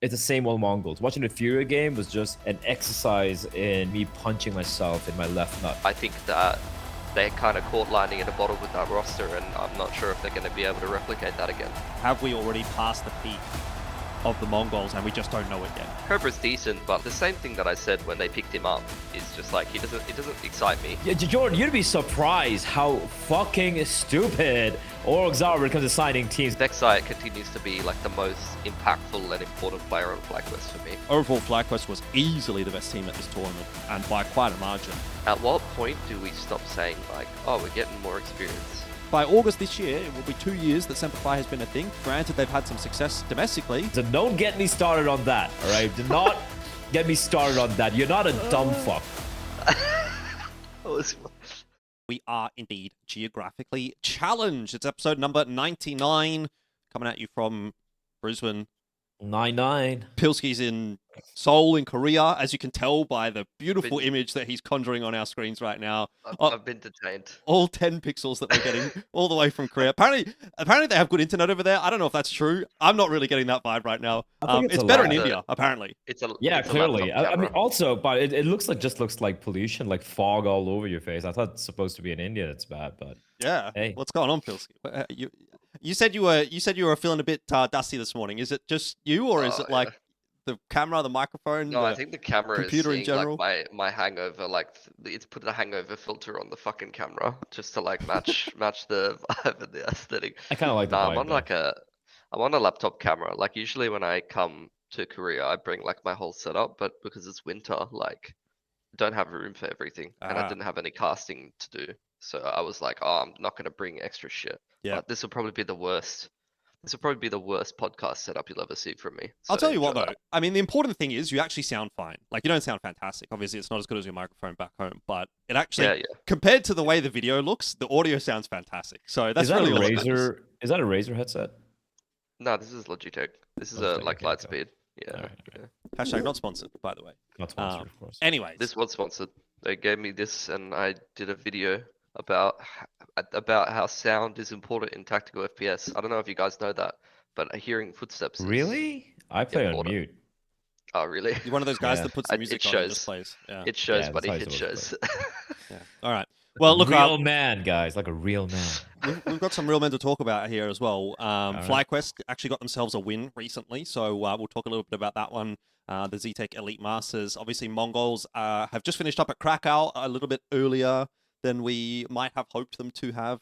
it's the same old Mongols. Watching the Fury game was just an exercise in me punching myself in my left nut. I think that they're kind of caught lightning in a bottle with that roster, and I'm not sure if they're going to be able to replicate that again. Have we already passed the peak of the Mongols and we just don't know it yet? Cobra's decent, but the same thing that I said when they picked him up is just like, it doesn't excite me. Yeah, Jordan, you'd be surprised how fucking stupid orgs are when it comes to signing teams. ZHI continues to be like the most impactful and important player on FlyQuest for me. Overall, FlyQuest was easily the best team at this tournament, and by quite a margin. At what point do we stop saying like, oh, we're getting more experience? By August this year, it will be 2 years that Semper has been a thing. Granted, they've had some success domestically. So don't get me started on that, all right? Do not get me started on that. You're not a dumb fuck. We are indeed geographically challenged. It's episode number 99, coming at you from Brisbane. 9-9. Pilski's in Seoul in Korea, as you can tell by the beautiful image that he's conjuring on our screens right now. I've been detained. All 10 pixels that we're getting all the way from Korea. Apparently they have good internet over there. I don't know if that's true. I'm not really getting that vibe right now. It's better in India, apparently. Yeah, clearly. I mean, also, but it looks like pollution, like fog all over your face. I thought it's supposed to be in India. That's bad, but yeah. Hey, what's going on, Pilski? You said you were feeling a bit dusty this morning. Is it just you, or is it like the camera, the microphone? No, I think the camera computer is in general. Like my hangover. Like it's put a hangover filter on the fucking camera just to like match the vibe and the aesthetic. I kind of like the vibe. I'm on a laptop camera. Like usually when I come to Korea, I bring like my whole setup, but because it's winter, like I don't have room for everything, and I didn't have any casting to do. So I was like, oh, I'm not gonna bring extra shit. Yeah. But this will probably be the worst. This will probably be the worst podcast setup you'll ever see from me. So I'll tell you what, though. that. I mean, the important thing is you actually sound fine. Like, you don't sound fantastic. Obviously, it's not as good as your microphone back home, but it actually, compared to the way the video looks, the audio sounds fantastic. So that's really Razer. Is that a Razer headset? No, this is Logitech. This is a Lightspeed. Yeah. Right. Hashtag not sponsored, by the way. Not sponsored, of course. Anyways. This was sponsored. They gave me this, and I did a video about how sound is important in tactical FPS. I don't know if you guys know that, but hearing footsteps. Really? I play on mute. Oh, really? You're one of those guys that puts the music on and just plays. Yeah. It shows, buddy. It shows. Yeah. All right. Well, look, real man, guys, like a real man. We've got some real men to talk about here as well. FlyQuest actually got themselves a win recently, so we'll talk a little bit about that one. The ZHI-TECH Elite Masters. Obviously, Mongolz have just finished up at Krakow a little bit earlier than we might have hoped them to have.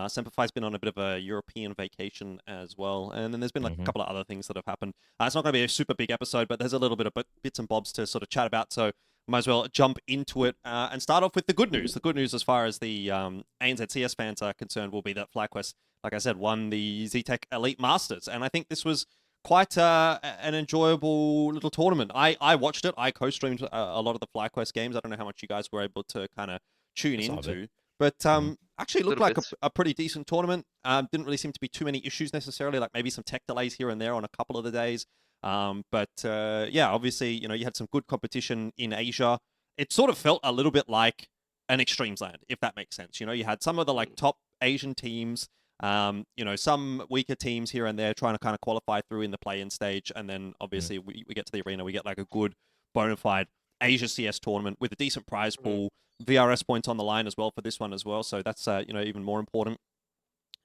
Semper's been on a bit of a European vacation as well. And then there's been like a couple of other things that have happened. It's not going to be a super big episode, but there's a little bit of bits and bobs to sort of chat about. So might as well jump into it and start off with the good news. The good news as far as the ANZ CS fans are concerned will be that FlyQuest, like I said, won the ZHI-TECH Elite Masters. And I think this was quite an enjoyable little tournament. I watched it. I co-streamed a lot of the FlyQuest games. I don't know how much you guys were able to kind of tune into. But actually, it looked like a pretty decent tournament. Didn't really seem to be too many issues necessarily, like maybe some tech delays here and there on a couple of the days. But yeah, obviously, you had some good competition in Asia. It sort of felt a little bit like an Extremes Land, if that makes sense. You had some of the like top Asian teams, some weaker teams here and there trying to kind of qualify through in the play-in stage. And then obviously we get to the arena, we get like a good bona fide Asia CS tournament with a decent prize pool. VRS points on the line as well for this one as well, so that's even more important.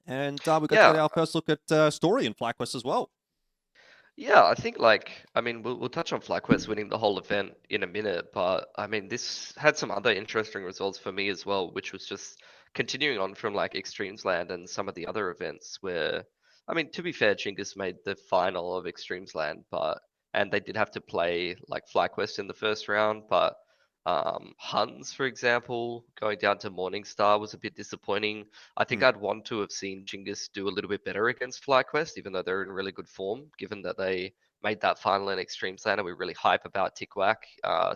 And we got our first look at Story in FlyQuest as well. Yeah, I think we'll touch on FlyQuest winning the whole event in a minute, but I mean this had some other interesting results for me as well, which was just continuing on from like Extremes Land and some of the other events where, I mean, to be fair, Chinggis made the final of Extremes Land, and they did have to play like FlyQuest in the first round, but Huns, for example, going down to Morningstar was a bit disappointing. I think I'd want to have seen Chinggis do a little bit better against FlyQuest, even though they're in really good form, given that they made that final in Extremes Land, and we really hype about Tickwhack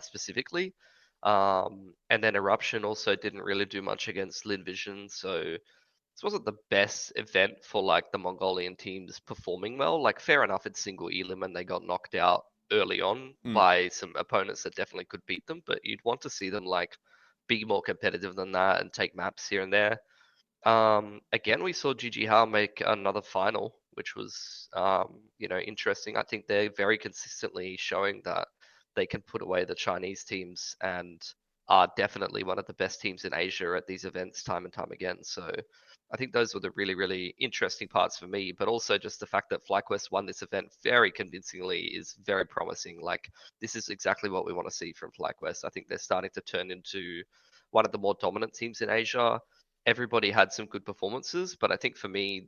specifically. And then Eruption also didn't really do much against Lin Vision, so this wasn't the best event for like the Mongolian teams performing well. Like fair enough, it's single elim and they got knocked out early on by some opponents that definitely could beat them, but you'd want to see them like be more competitive than that and take maps here and there. Again, we saw GG Hao make another final, which was interesting. I think they're very consistently showing that they can put away the Chinese teams and are definitely one of the best teams in Asia at these events time and time again. So I think those were the really, really interesting parts for me, but also just the fact that FlyQuest won this event very convincingly is very promising. Like, this is exactly what we want to see from FlyQuest. I think they're starting to turn into one of the more dominant teams in Asia. Everybody had some good performances, but I think for me,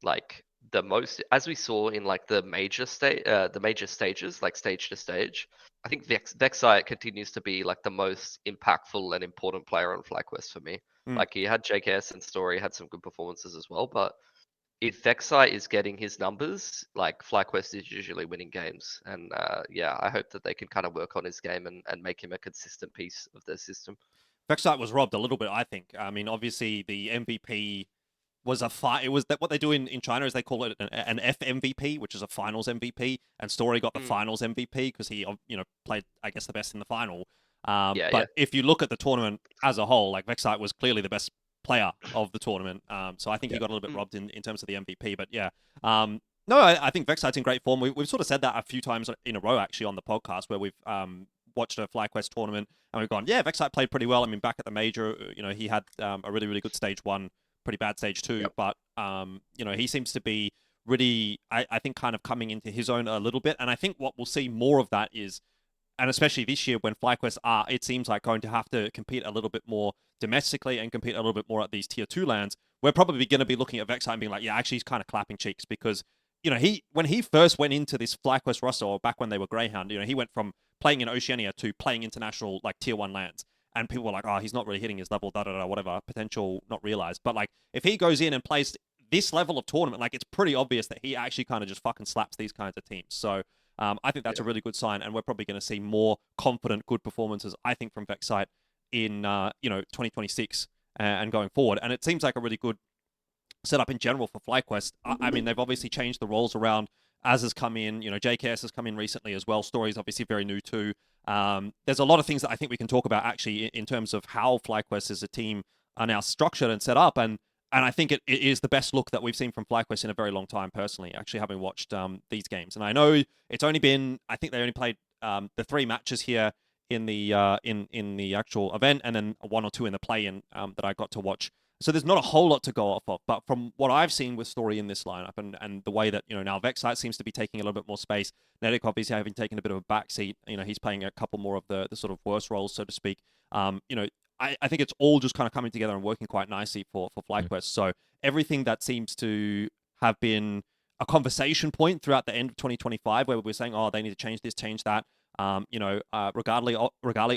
like the most, as we saw in like the major stages, like stage to stage, I think Vexite continues to be like the most impactful and important player on FlyQuest for me. Like, he had JKS and Story had some good performances as well, but if Vexite is getting his numbers, like FlyQuest is usually winning games. And I hope that they can kind of work on his game and make him a consistent piece of their system. Vexite was robbed a little bit, I think. I mean, obviously the MVP was a fight. It was that what they do in China is they call it an FMVP, which is a finals MVP, and Story got the finals MVP because he played, I guess, the best in the final. But if you look at the tournament as a whole, like Vexite was clearly the best player of the tournament. So I think he got a little bit robbed in terms of the MVP. But no, I think Vexite's in great form. We've sort of said that a few times in a row actually on the podcast where we've watched a FlyQuest tournament and we've gone, yeah, Vexite played pretty well. I mean, back at the major, he had a really, really good stage 1. Pretty bad stage 2, but he seems to be really, I think, kind of coming into his own a little bit. And I think what we'll see more of that is, and especially this year when FlyQuest are, it seems like, going to have to compete a little bit more domestically and compete a little bit more at these tier 2 lands, we're probably going to be looking at Vexite and being like, yeah, actually he's kind of clapping cheeks because, when he first went into this FlyQuest roster, or back when they were Greyhound, he went from playing in Oceania to playing international, like, tier 1 lands. And people were like, oh, he's not really hitting his level, whatever, potential not realized. But, like, if he goes in and plays this level of tournament, like, it's pretty obvious that he actually kind of just fucking slaps these kinds of teams. So I think that's a really good sign, and we're probably going to see more confident, good performances, I think, from Vexite in, 2026 and going forward. And it seems like a really good setup in general for FlyQuest. I mean, they've obviously changed the roles around. Az has come in, JKS has come in recently as well. Story's obviously very new too. There's a lot of things that I think we can talk about actually in terms of how FlyQuest as a team are now structured and set up. And I think it is the best look that we've seen from FlyQuest in a very long time, personally, actually having watched these games. And I know it's only been, I think they only played the 3 matches here in the actual event, and then 1 or 2 in the play-in that I got to watch. So there's not a whole lot to go off of, but from what I've seen with Story in this lineup and the way that, now Vexite seems to be taking a little bit more space, Netic obviously having taken a bit of a backseat, he's playing a couple more of the sort of worse roles, so to speak. I think it's all just kind of coming together and working quite nicely for FlyQuest. So everything that seems to have been a conversation point throughout the end of 2025, where we're saying, oh, they need to change this, change that. Regali,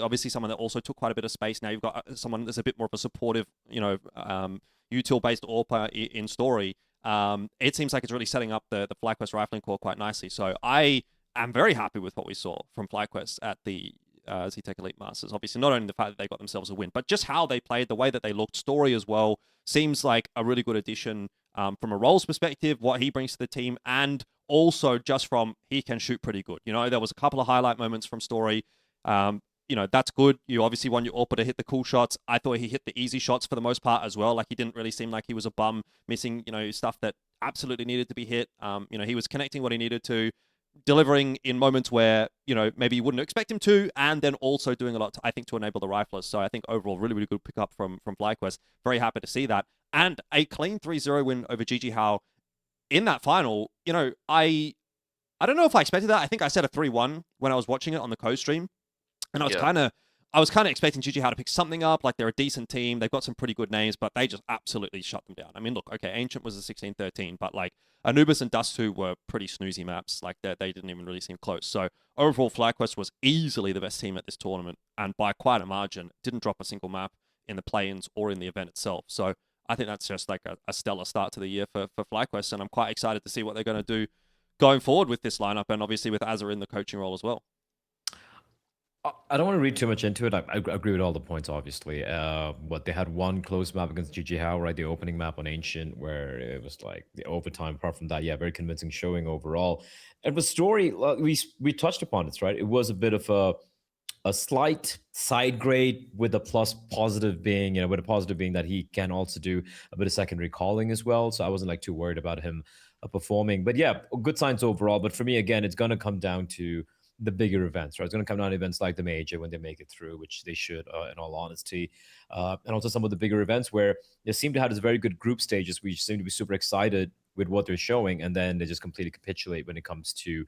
obviously someone that also took quite a bit of space. Now you've got someone that's a bit more of a supportive, util-based AWPer in Story. It seems like it's really setting up the FlyQuest rifling core quite nicely. So I am very happy with what we saw from FlyQuest at the ZH-TECH Elite Masters. Obviously, not only the fact that they got themselves a win, but just how they played, the way that they looked. Story as well seems like a really good addition from a roles perspective, what he brings to the team, and also just from he can shoot pretty good. There was a couple of highlight moments from Story. That's good. You obviously want your AWPer to hit the cool shots. I thought he hit the easy shots for the most part as well. Like, he didn't really seem like he was a bum missing, stuff that absolutely needed to be hit. He was connecting what he needed to, delivering in moments where, maybe you wouldn't expect him to, and then also doing a lot, I think, to enable the riflers. So I think overall, really, really good pickup from FlyQuest. Very happy to see that. And a clean 3-0 win over GG in that final. I don't know if I expected that. I think I said a 3-1 when I was watching it on the co-stream. And I was kind of expecting GG to pick something up. Like, they're a decent team. They've got some pretty good names, but they just absolutely shut them down. I mean, look, okay, Ancient was a 16-13, but like Anubis and Dust 2 were pretty snoozy maps. Like, they didn't even really seem close. So overall, FlyQuest was easily the best team at this tournament, and by quite a margin. Didn't drop a single map in the play-ins or in the event itself. So I think that's just like a stellar start to the year for FlyQuest, and I'm quite excited to see what they're going to do going forward with this lineup, and obviously with Azza in the coaching role as well. I don't want to read too much into it. I agree with all the points, obviously. But they had one close map against GG, right? The opening map on Ancient, where it was like the overtime. Apart from that, very convincing showing overall. And the Story, we touched upon it, right? It was a bit of a slight side grade with a positive being, with a positive being that he can also do a bit of secondary calling as well. So I wasn't like too worried about him performing. But yeah, good signs overall. But for me, again, it's going to come down to the bigger events, right? It's going to come down to events like the major when they make it through, which they should, in all honesty. And also some of the bigger events where they seem to have this very good group stages. We seem to be super excited with what they're showing, and then they just completely capitulate when it comes to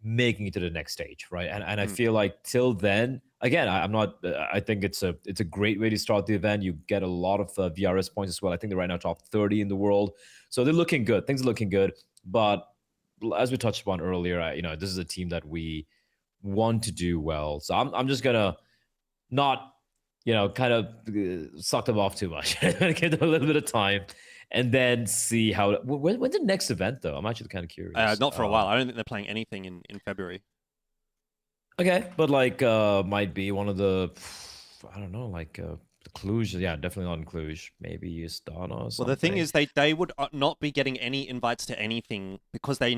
making it to the next stage, right? And I feel like till then, again, I'm not. I think it's a great way to start the event. You get a lot of VRS points as well. I think they're right now top 30 in the world, so they're looking good. Things are looking good, but as we touched upon earlier, this is a team that we want to do well. So I'm just gonna not, kind of suck them off too much. Give them a little bit of time, and then see how. When's the next event though? I'm actually kind of curious. Not for a while. I don't think they're playing anything in February. Okay, but like might be one of the, I don't know, like the Cluj. Yeah, definitely not in Cluj. Maybe Astana or something. Well, the thing is, they would not be getting any invites to anything because they've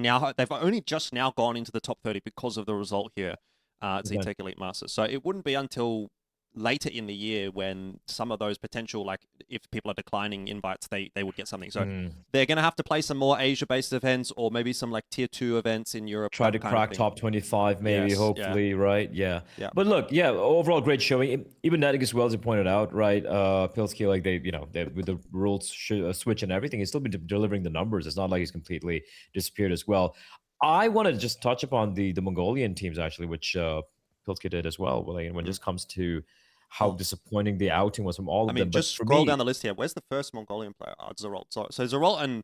only just now gone into the top 30 because of the result here at ZH-TECH Elite Masters. So it wouldn't be until later in the year when some of those potential, like if people are declining invites, they would get something. So they're going to have to play some more Asia-based events or maybe some like tier 2 events in Europe. Try to crack top 25 maybe, hopefully, right? Yeah. But look, overall great showing. Even Natic as well, as you pointed out, right? Pilski, like they with the rules switch and everything, he's still been delivering the numbers. It's not like he's completely disappeared as well. I want to just touch upon the Mongolian teams actually, which Pilski did as well. When it just comes to how disappointing the outing was from all of them. I mean, just scroll down the list here. Where's the first Mongolian player? Zerolt. So Zerolt and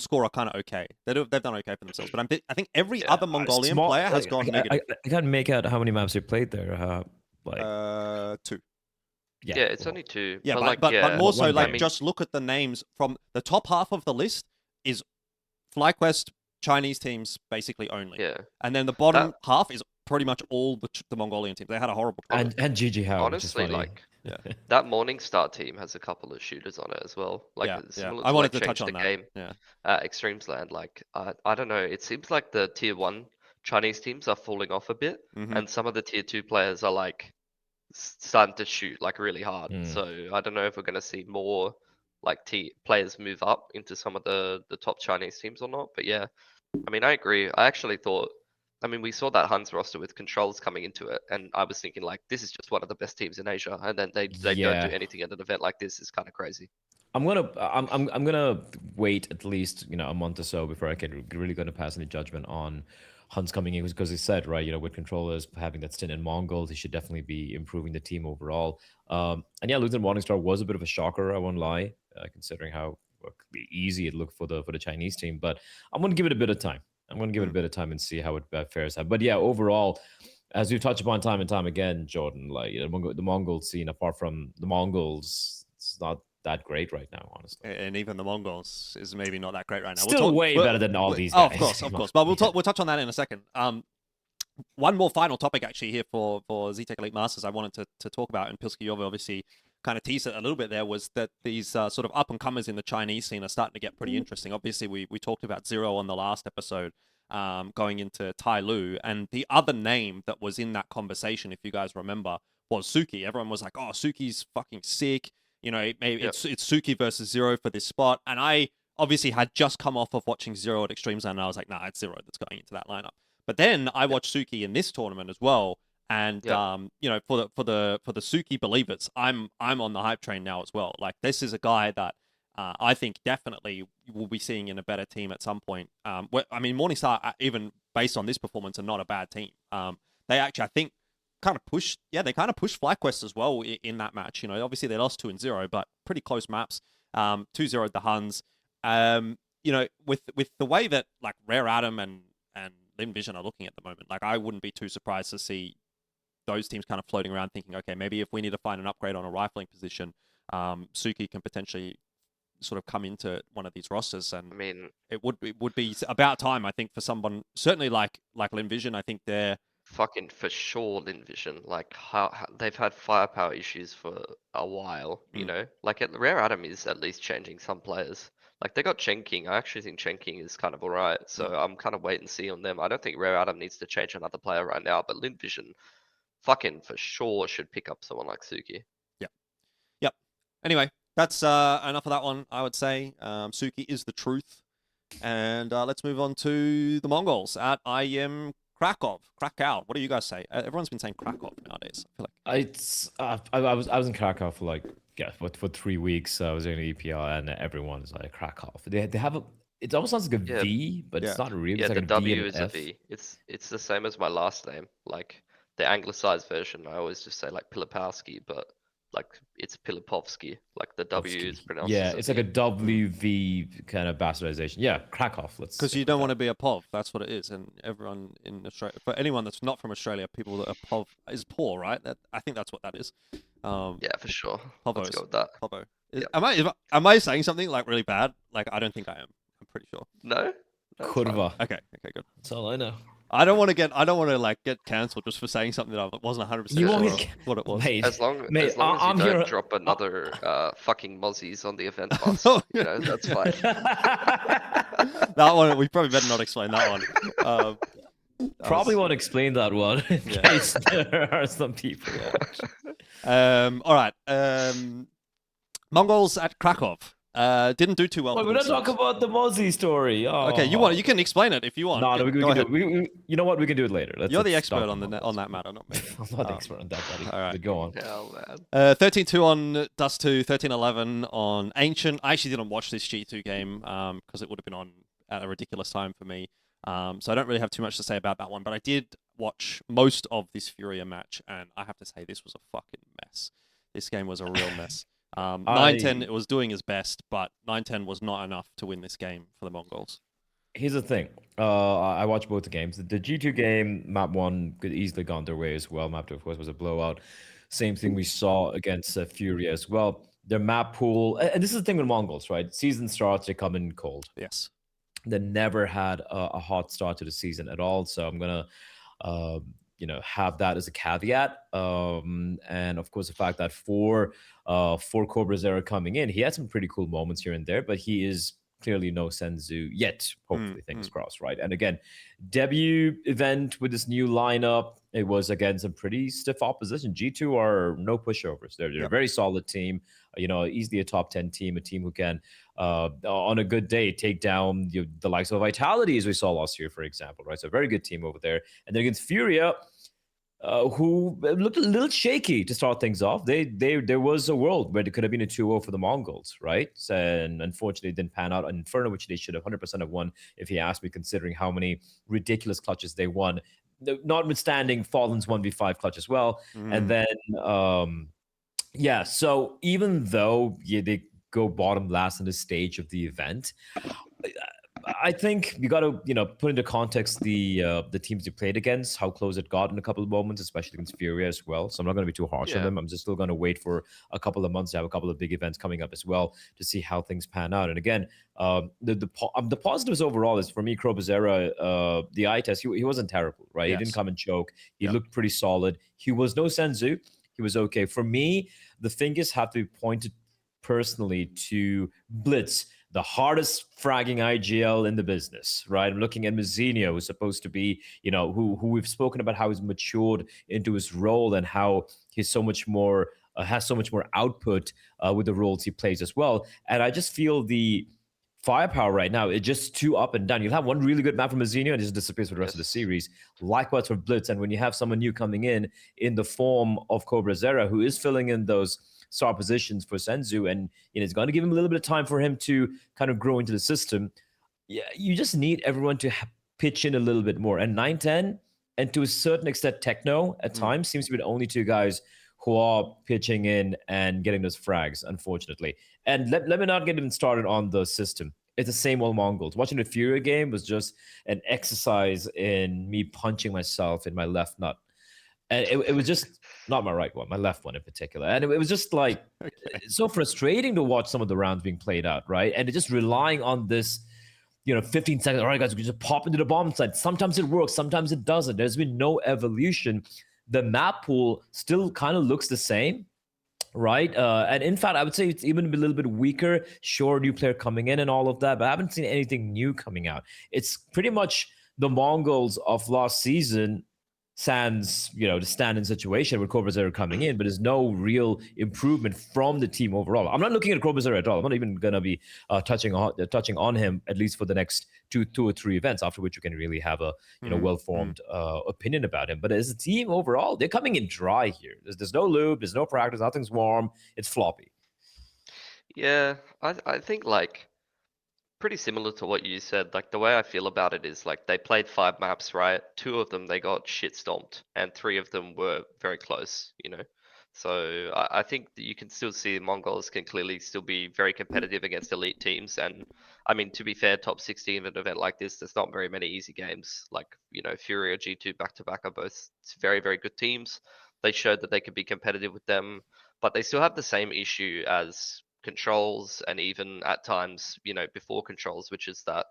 Score are kind of okay. They've done okay for themselves. But I think every other Mongolian player has gone negative. I can't make out how many maps they played there. 2. Yeah, it's only 2. Yeah, but more so, just look at the names from the top half of the list is FlyQuest Chinese teams basically only. Yeah. And then the bottom half is pretty much all the Mongolian teams. They had a horrible and GG How. Honestly, that Morningstar team has a couple of shooters on it as well. I wanted to touch on that. Game. Extremes Land, I don't know. It seems like the tier 1 Chinese teams are falling off a bit, and some of the tier 2 players are like starting to shoot like really hard. So I don't know if we're going to see more like players move up into some of the top Chinese teams or not. But yeah, I mean, I agree. I actually thought, we saw that Huns roster with controls coming into it, and I was thinking like, this is just one of the best teams in Asia, and then they don't do anything at an event like this. Is kind of crazy. I'm gonna wait at least a month or so before I can really gonna pass any judgment on Huns coming in, because he said, right, with controllers having that stint in Mongolz, he should definitely be improving the team overall. And yeah, losing Morningstar was a bit of a shocker, I won't lie, considering how easy it looked for the Chinese team. But I'm gonna give it a bit of time. I'm gonna give it a bit of time and see how it fares out. But yeah, overall, as we've touched upon time and time again, Jordan, like the Mongol scene, apart from the Mongols, it's not that great right now, honestly. And even the Mongols is maybe not that great right now. Still way better than all these guys. Of course. But we'll touch on that in a second. One more final topic actually here for ZH-TECH Elite Masters I wanted to talk about, and Pilski obviously kind of teased it a little bit there, was that these sort of up-and-comers in the Chinese scene are starting to get pretty interesting. Obviously, we talked about Zero on the last episode, going into Tai Lu, and the other name that was in that conversation, if you guys remember, was Suki. Everyone was like, oh, Suki's fucking sick. It's Suki versus Zero for this spot. And I obviously had just come off of watching Zero at Extremes, and I was like, nah, it's Zero that's going into that lineup. But then I watched Suki in this tournament as well. And for the Suki believers, I'm on the hype train now as well. Like, this is a guy that I think definitely we'll be seeing in a better team at some point. Morningstar, even based on this performance, are not a bad team. They actually, I think, kind of pushed FlyQuest as well in that match. Obviously they lost 2-0, but pretty close maps. 2-0 the Huns. With the way that like Rare Atom and Lim Vision are looking at the moment, like I wouldn't be too surprised to see those teams kind of floating around thinking, okay, maybe if we need to find an upgrade on a rifling position, Suki can potentially sort of come into one of these rosters. And it would be about time, I think, for someone certainly like Lim Vision. I think they're fucking for sure Lin Vision. Like how they've had firepower issues for a while, like Rare Atom is at least changing some players. Like they got checkin. I actually think checkin is kind of alright, so I'm kind of wait and see on them. I don't think Rare Atom needs to change another player right now, but Lin Vision fucking for sure should pick up someone like Suki. Yep. Anyway, that's enough of that one, I would say. Suki is the truth. And let's move on to the Mongols at IEM Krakow. What do you guys say? Everyone's been saying Krakow nowadays. I feel like I was in Krakow for like for 3 weeks. I was doing the EPL, and everyone's like Krakow. They have a. It almost sounds like a Yeah. V, but Yeah. it's not really. Yeah, It's like the a V W and is an a F. V. It's the same as my last name. Like the anglicized version, I always just say like Pilipowski, but like it's Pilipovsky. Like the W is pronounced Yeah, as a it's like a V. WV kind of bastardization. Yeah, Krakow. Let's because stick you with don't that. want to be a POV. That's what it is. And everyone in Australia, for anyone that's not from Australia, people that are POV is poor, right? I think that's what that is. Yeah, for sure. Let's Povos. go with that. Povo. Yep. Am I saying something like really bad? Like I don't think I am. I'm pretty sure. No? That's fine. Kurva. Okay, good. That's all I know. I don't want to like get cancelled just for saying something that I wasn't 100% You won't sure get what it was. Mate, As long mate, as long as you I'm don't here. drop another fucking mozzies on the event bus, that's fine. That one we probably better not explain that one. Probably won't explain that one in Yeah. case there are some people. All right. Mongols at Krakow. Didn't do too well. Well, for we're not themselves. talking about the Mozzie story. Oh. Okay, you can explain it if you want. No, we Go can do ahead. it. You know what? We can do it later. You're the let's expert stop on Mongols. that matter, not me. I'm not the expert on that, buddy. all right. But go on. Oh man. 13-2 on Dust 2, 13-11 on Ancient. I actually didn't watch this G2 game because it would have been on at a ridiculous time for me. So I don't really have too much to say about that one, but I did watch most of this Furia match, and I have to say this was a fucking mess. This game was a real mess. 9-10, it was doing his best, but 9-10 was not enough to win this game for the Mongols. Here's the thing. I watched both the games. The G2 game, map 1 could easily gone their way as well. Map 2, of course, was a blowout. Same thing we saw against Furia as well. Their map pool, and this is the thing with Mongols, right? Season starts, they come in cold. Yes. They never had a hot start to the season at all. So I'm gonna, have that as a caveat. And of course, the fact that for Cobra Zero coming in, he had some pretty cool moments here and there, but he is clearly no Senzu yet. Hopefully, fingers crossed, right? And again, debut event with this new lineup. It was against some pretty stiff opposition. G2 are no pushovers. They're a very solid team. Easily a top 10 team, a team who can, on a good day, take down the likes of Vitality, as we saw last year, for example, right? So a very good team over there. And then against Furia, who looked a little shaky to start things off. There was a world where it could have been a 2-0 for the Mongols, right? And unfortunately, it didn't pan out on Inferno, which they should have 100% have won, if you ask me, considering how many ridiculous clutches they won, notwithstanding Fallen's 1v5 clutch as well. And then, so even though they go bottom last in this stage of the event, I think you got to, put into context the teams they played against, how close it got in a couple of moments, especially against Furia as well. So I'm not going to be too harsh on them. I'm just still going to wait for a couple of months to have a couple of big events coming up as well to see how things pan out. And again, the positives overall is, for me, Krobazera, the eye test, he wasn't terrible, right? Yes. He didn't come and choke. He looked pretty solid. He was no Senzu. He was okay. For me, the fingers have to be pointed personally to Blitz, the hardest fragging IGL in the business, right? I'm looking at Mazzinho, who's supposed to be, who we've spoken about how he's matured into his role and how he's so much more, has so much more output with the roles he plays as well. And I just feel the firepower right now, it's just too up and down. You'll have one really good map from Mazzinho and it just disappears for the rest of the series. Likewise for Blitz. And when you have someone new coming in the form of Cobra Zera, who is filling in those star positions for Senzu, and it's going to give him a little bit of time for him to kind of grow into the system. Yeah, you just need everyone to pitch in a little bit more. And 9-10, and to a certain extent, Techno at times seems to be the only two guys who are pitching in and getting those frags, unfortunately. And let me not get even started on the system. It's the same old Mongols. Watching the Furia game was just an exercise in me punching myself in my left nut. And it was just not my right one, my left one in particular. And it was just like so frustrating to watch some of the rounds being played out, right? And just relying on this, 15 seconds. All right, guys, we just pop into the bomb site. Sometimes it works, sometimes it doesn't. There's been no evolution. The map pool still kind of looks the same, right? And in fact, I would say it's even a little bit weaker. Sure, new player coming in and all of that, but I haven't seen anything new coming out. It's pretty much the Mongols of last season Sans, the stand-in situation with Corbusier coming in, but there's no real improvement from the team overall. I'm not looking at Corbusier at all. I'm not even gonna be touching on him, at least for the next two or three events, after which you can really have a well-formed opinion about him. But as a team overall, they're coming in dry here. There's no lube, there's no practice, nothing's warm. It's floppy. Yeah, I think like pretty similar to what you said. Like the way I feel about it is like they played 5 maps, right? 2 of them they got shit stomped, and 3 of them were very close. So I think that you can still see Mongols can clearly still be very competitive against elite teams. And I mean, to be fair, top 16 of an event like this, there's not very many easy games. Like Fury or G2 back to back are both very very good teams. They showed that they could be competitive with them, but they still have the same issue as controls and even at times before controls, which is that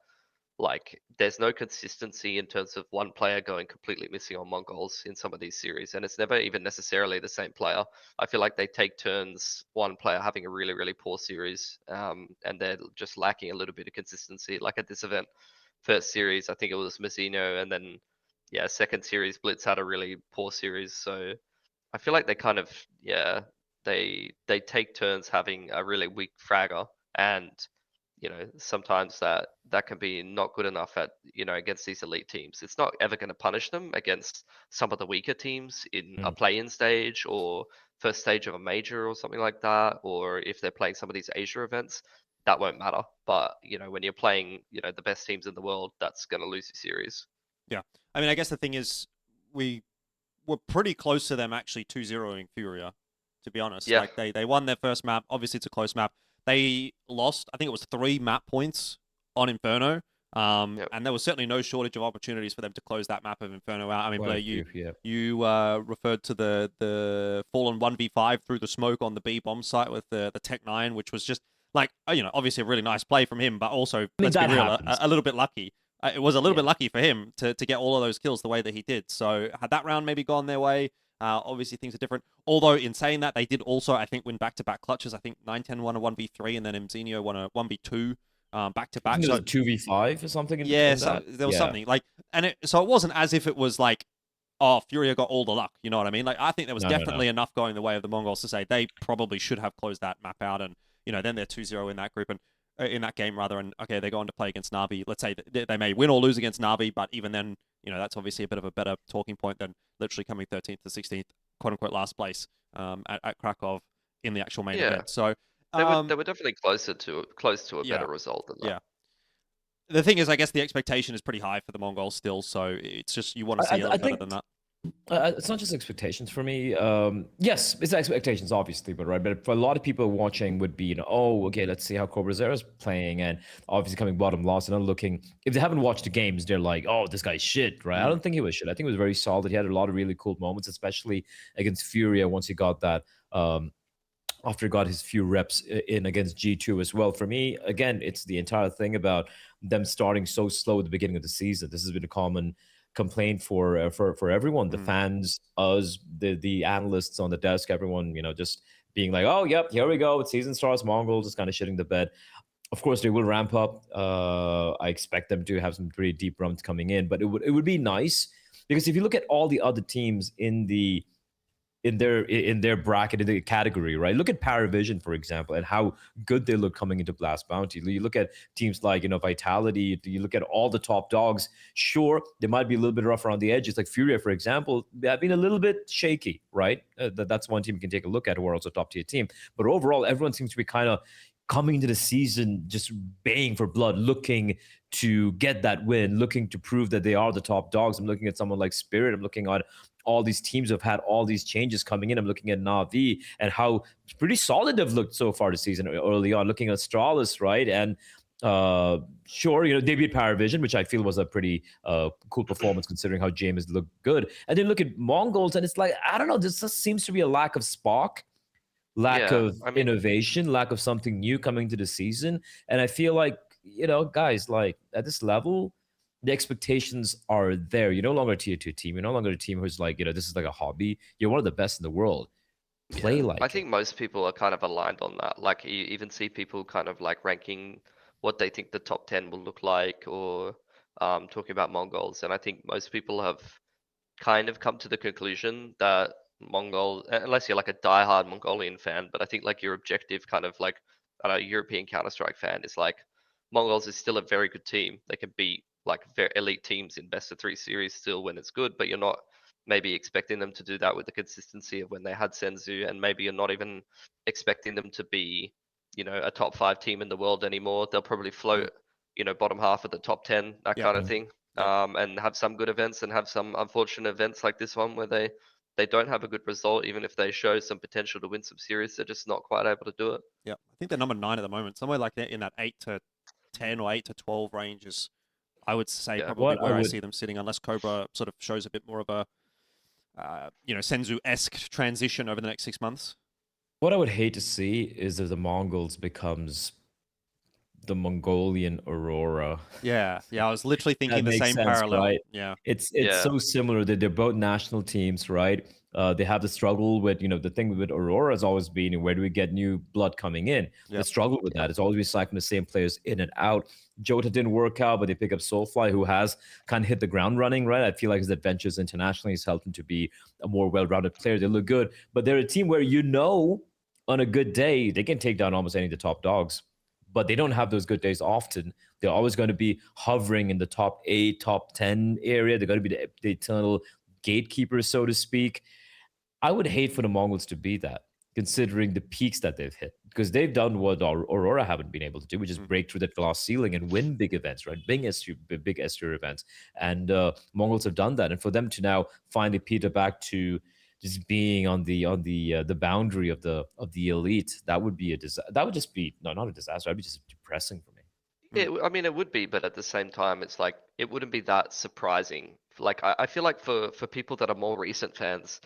like there's no consistency in terms of one player going completely missing on Mongols in some of these series, and it's never even necessarily the same player. I feel like they take turns, one player having a really really poor series, and they're just lacking a little bit of consistency. Like at this event, first series I think it was Mazzino, and then second series Blitz had a really poor series. So I feel like they kind of they take turns having a really weak fragger, and sometimes that can be not good enough at against these elite teams. It's not ever going to punish them against some of the weaker teams in a play-in stage or first stage of a major or something like that, or if they're playing some of these Asia events, that won't matter. But when you're playing the best teams in the world, that's going to lose your series. Yeah, I mean, I guess the thing is we were pretty close to them actually 2-0ing Furia, to be honest. Yeah. Like they won their first map. Obviously, it's a close map. They lost, I think it was 3 map points on Inferno. And there was certainly no shortage of opportunities for them to close that map of Inferno out. I mean, Bleh, you referred to the fallen 1v5 through the smoke on the B bomb site with the Tech-9, which was just like, obviously a really nice play from him, but also, let's be real, a little bit lucky. It was a little bit lucky for him to get all of those kills the way that he did. So had that round maybe gone their way, obviously things are different. Although in saying that, they did also, I think, win back-to-back clutches. I think 9-10 won a 1v3, and then Mzinho won a 1v2 back-to-back. So 2v5 or something. There was something like, and so it wasn't as if it was like, oh, Furia got all the luck. You know what I mean? Like I think there was definitely enough going the way of the Mongols to say they probably should have closed that map out, and then they're 2-0 in that group and. In that game rather, and okay, they go on to play against Na'Vi. Let's say they may win or lose against Na'Vi, but even then, that's obviously a bit of a better talking point than literally coming 13th to 16th, quote unquote, last place at Krakow in the actual main event. So they were definitely close to a better result than that. Yeah. The thing is, I guess the expectation is pretty high for the Mongols still, so it's just you want to see a little better than that. It's not just expectations for me. Yes, it's expectations, obviously, but for a lot of people watching would be, okay, let's see how Corbusier is playing, and obviously coming bottom loss and looking. If they haven't watched the games, they're like, oh, this guy's shit, right? I don't think he was shit. I think he was very solid. He had a lot of really cool moments, especially against Furia once he got that. After he got his few reps in against G2 as well. For me, again, it's the entire thing about them starting so slow at the beginning of the season. This has been a common complaint for everyone, the fans, us, the analysts on the desk, everyone, just being like, oh, yep, here we go. It's season starts. Mongolz just kind of shitting the bed. Of course, they will ramp up. I expect them to have some pretty deep runs coming in, but it would be nice because if you look at all the other teams in their bracket, in the category, right? Look at Paravision, for example, and how good they look coming into Blast Bounty. You look at teams like, Vitality, you look at all the top dogs. Sure, they might be a little bit rough around the edges. Like Furia, for example, they have been a little bit shaky, right? That's one team you can take a look at who are also a top tier team. But overall, everyone seems to be kind of coming into the season just baying for blood, looking to get that win, looking to prove that they are the top dogs. I'm looking at someone like Spirit. I'm looking at all these teams have had all these changes coming in. I'm looking at Na'Vi and how pretty solid they've looked so far this season early on. Looking at Astralis, right? And sure, they beat Paravision, which I feel was a pretty cool performance considering how James looked good. And then look at Mongolz, and it's like, I don't know, this just seems to be a lack of spark, lack of innovation, lack of something new coming to the season. And I feel like, guys, like at this level, the expectations are there. You're no longer a tier 2 team. You're no longer a team who's like, this is like a hobby. You're one of the best in the world. Play like I think most people are kind of aligned on that. Like you even see people kind of like ranking what they think the top 10 will look like, or talking about Mongols. And I think most people have kind of come to the conclusion that Mongol, unless you're like a diehard Mongolian fan, but I think like your objective kind of like, I don't know, European Counter-Strike fan is like, Mongolz is still a very good team. They can beat like very elite teams in best of 3 series still when it's good, but you're not maybe expecting them to do that with the consistency of when they had Senzu, and maybe you're not even expecting them to be, you know, a top 5 team in the world anymore. They'll probably float, you know, bottom half of the top 10, that Yeah. kind of thing. Yeah. And have some good events and have some unfortunate events like this one where they don't have a good result, even if they show some potential to win some series. They're just not quite able to do it. Yeah, I think they're number 9 at the moment, somewhere like that in that 8 to 10 or 8 to 12 range is, I would say, Yeah. probably What I where I would- see them sitting, unless Cobra sort of shows a bit more of a, you know, Senzu-esque transition over the next 6 months. What I would hate to see is if the Mongols becomes the Mongolian Aurora. Yeah, I was literally thinking the makes same sense, parallel. right? Yeah, It's Yeah. so similar that they're both national teams, right? They have the struggle with, you know, the thing with Aurora has always been, where do we get new blood coming in? Yep. The struggle with that. It's always recycling the same players in and out. Jota didn't work out, but they pick up Soulfly, who has kind of hit the ground running, right? I feel like his adventures internationally has helped him to be a more well-rounded player. They look good, but they're a team where, you know, on a good day, they can take down almost any of the top dogs, but they don't have those good days often. They're always going to be hovering in the top 8, top 10 area. They're going to be the eternal gatekeepers, so to speak. I would hate for the Mongols to be that, considering the peaks that they've hit, because they've done what Aurora haven't been able to do, which is break through that glass ceiling and win big events, right? Big S-tier events. And Mongols have done that. And for them to now finally peter back to just being on the boundary of the elite, that would be that would just be not a disaster. That'd be just depressing for me. I mean, it would be, but at the same time, it's like it wouldn't be that surprising. Like I feel like for people that are more recent fans,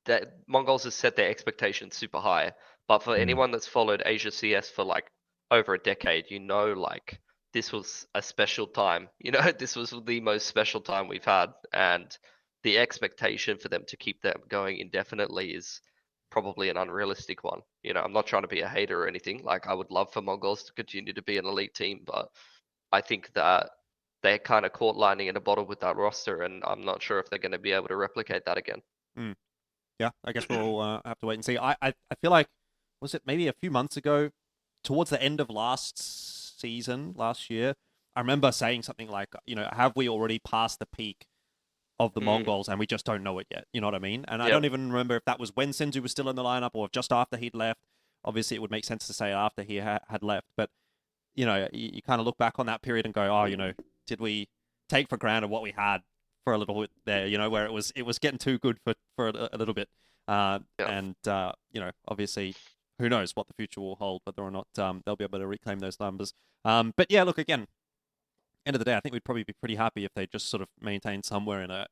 that Mongols has set their expectations super high. But for anyone that's followed Asia CS for like over a decade, you know, like this was a special time. You know, this was the most special time we've had, and the expectation for them to keep them going indefinitely is probably an unrealistic one. You know, I'm not trying to be a hater or anything. Like, I would love for Mongols to continue to be an elite team, but I think that they're kind of caught lightning in a bottle with that roster, and I'm not sure if they're going to be able to replicate that again. Yeah, I guess we'll have to wait and see. I feel like, was it maybe a few months ago, towards the end of last year, I remember saying something like, you know, have we already passed the peak of the Mongols and we just don't know it yet? You know what I mean? And I don't even remember if that was when Senzu was still in the lineup or just after he'd left. Obviously, it would make sense to say after he had left. But, you know, you kind of look back on that period and go, oh, you know, did we take for granted what we had for a little bit there, you know, where it was getting too good for a little bit. And, you know, obviously, who knows what the future will hold, whether or not they'll be able to reclaim those numbers. But yeah, look, again, end of the day, I think we'd probably be pretty happy if they just sort of maintained somewhere in a,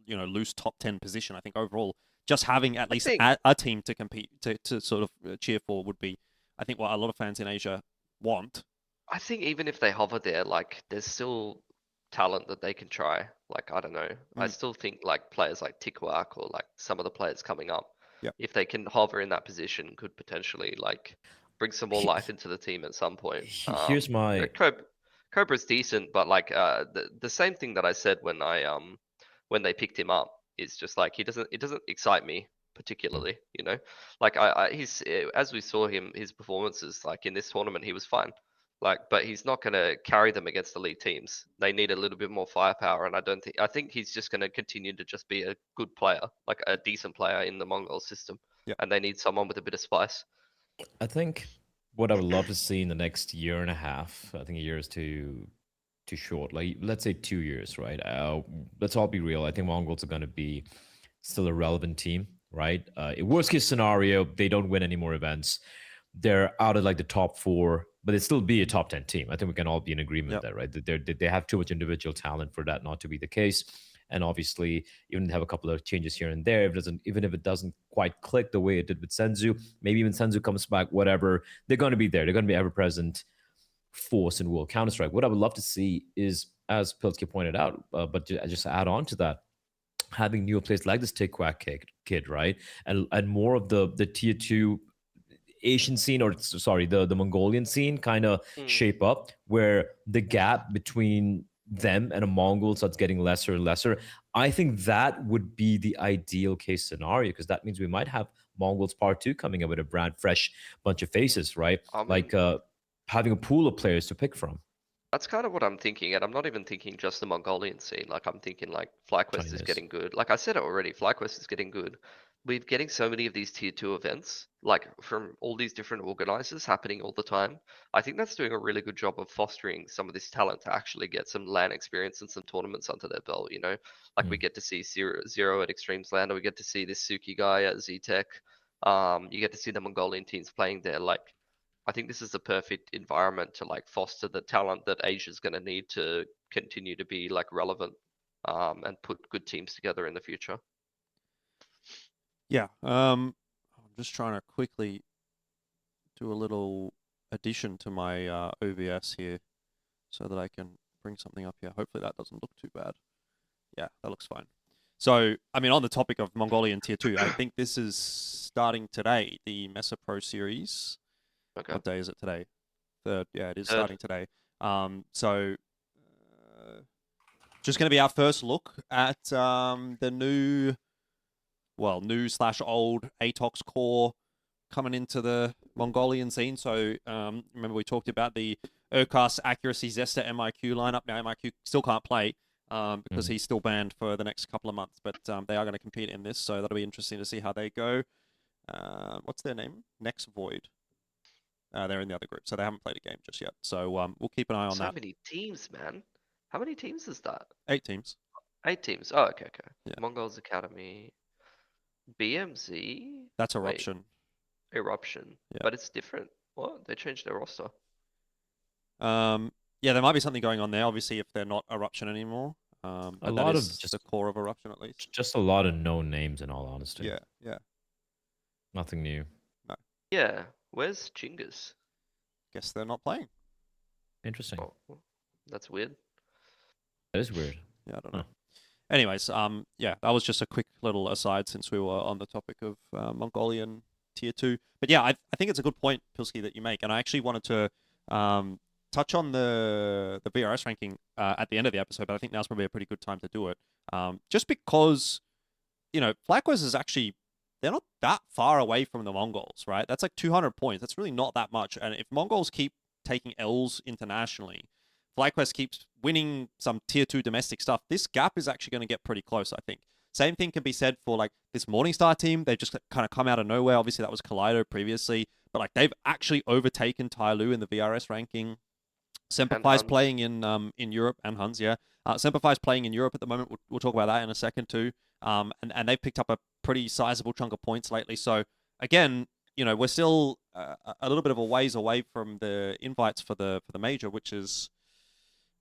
you know, loose top 10 position. I think overall, just having at least a team to compete, to sort of cheer for would be, I think, what a lot of fans in Asia want. I think even if they hover there, like, there's still talent that they can try. Like, I don't know. I still think like players like Tikwak or like some of the players coming up, if they can hover in that position, could potentially like bring some more life into the team at some point. Here's my Cobra's decent, but like the same thing that I said when when they picked him up is just like it doesn't excite me particularly, you know. Like he's as we saw his performances like in this tournament, he was fine. Like, but he's not going to carry them against elite teams. They need a little bit more firepower, and I think he's just going to continue to just be a good player, like a decent player in the Mongol system. And they need someone with a bit of spice. I think what I would love to see in the next year and a half, I think a year is too short. Like, let's say 2 years, right? Let's all be real. I think Mongols are going to be still a relevant team, right? In worst case scenario, they don't win any more events. They're out of like the top 4, but they still be a top 10 team. I think we can all be in agreement there, right? That they have too much individual talent for that not to be the case. And obviously, even have a couple of changes here and there, even if it doesn't quite click the way it did with Senzu, maybe even Senzu comes back, whatever, they're going to be there. They're going to be ever-present force in World Counter-Strike. What I would love to see is, as Pilski pointed out, but just add on to that, having newer players like this Tikwak kid, right? And more of the tier 2 Asian scene, or sorry, the Mongolian scene kind of shape up, where the gap between them and a Mongol starts getting lesser and lesser. I think that would be the ideal case scenario, because that means we might have Mongolz Part 2 coming up with a brand fresh bunch of faces, right? I mean, Like having a pool of players to pick from. that's kind of what I'm thinking, and I'm not even thinking just the Mongolian scene. Like I'm thinking like FlyQuest is Chinese. getting good. Like I said it already, FlyQuest is getting good. We're getting so many of these tier 2 events, like from all these different organizers happening all the time. I think that's doing a really good job of fostering some of this talent to actually get some LAN experience and some tournaments under their belt, you know? Like we Mm. get to see Zero at Extremes LAN, or we get to see this Suki guy at ZTech. You get to see the Mongolian teams playing there. Like I think this is the perfect environment to like foster the talent that Asia's going to need to continue to be like relevant, and put good teams together in the future. Yeah. I'm just trying to quickly do a little addition to my OBS here so that I can bring something up here. Hopefully that doesn't look too bad. Yeah, that looks fine. So, I mean, on the topic of Mongolian Tier 2, I think this is starting today, the Mesa Pro Series. Okay. What day is it today? Third. Yeah, it is Third. starting today. So, just going to be our first look at the new / old ATOX core coming into the Mongolian scene. So remember we talked about the Urkas Accuracy Zesta MIQ lineup. Now MIQ still can't play because he's still banned for the next couple of months, but they are going to compete in this, so that'll be interesting to see how they go. What's their name? Next Void. They're in the other group, so they haven't played a game just yet. So we'll keep an eye on So that. many teams, man. How many teams is that? 8 teams. 8 teams. Oh, okay. Yeah. Mongolz Academy, BMZ. That's Wait, Eruption. Eruption. Yeah. But it's different. What? They changed their roster. Yeah, there might be something going on there. Obviously, if they're not Eruption anymore. A But lot that of is just the core of Eruption, at least. just a lot of known names, in all honesty. Yeah, yeah. Nothing new. Yeah. Where's Chinggis? Guess they're not playing. Interesting. Oh, that's weird. That is weird. Yeah, I don't know. Anyways, yeah, that was just a quick little aside since we were on the topic of Mongolian Tier 2. But yeah, I think it's a good point, Pilski, that you make. And I actually wanted to touch on the VRS ranking at the end of the episode, but I think now's probably a pretty good time to do it. Just because, you know, FlyQuest is actually, they're not that far away from the Mongolz, right? That's like 200 points. That's really not that much. And if Mongolz keep taking L's internationally, FlyQuest keeps winning some tier 2 domestic stuff, this gap is actually going to get pretty close, I think. Same thing can be said for like this Morningstar team. They've just kind of come out of nowhere. Obviously, that was Kaleido previously, but like they've actually overtaken Tyloo in the VRS ranking. Semper's playing in Europe, and Huns, yeah. Semper's playing in Europe at the moment. We'll talk about that in a second too. And they've picked up a pretty sizable chunk of points lately. So again, you know, we're still a little bit of a ways away from the invites for the major, which is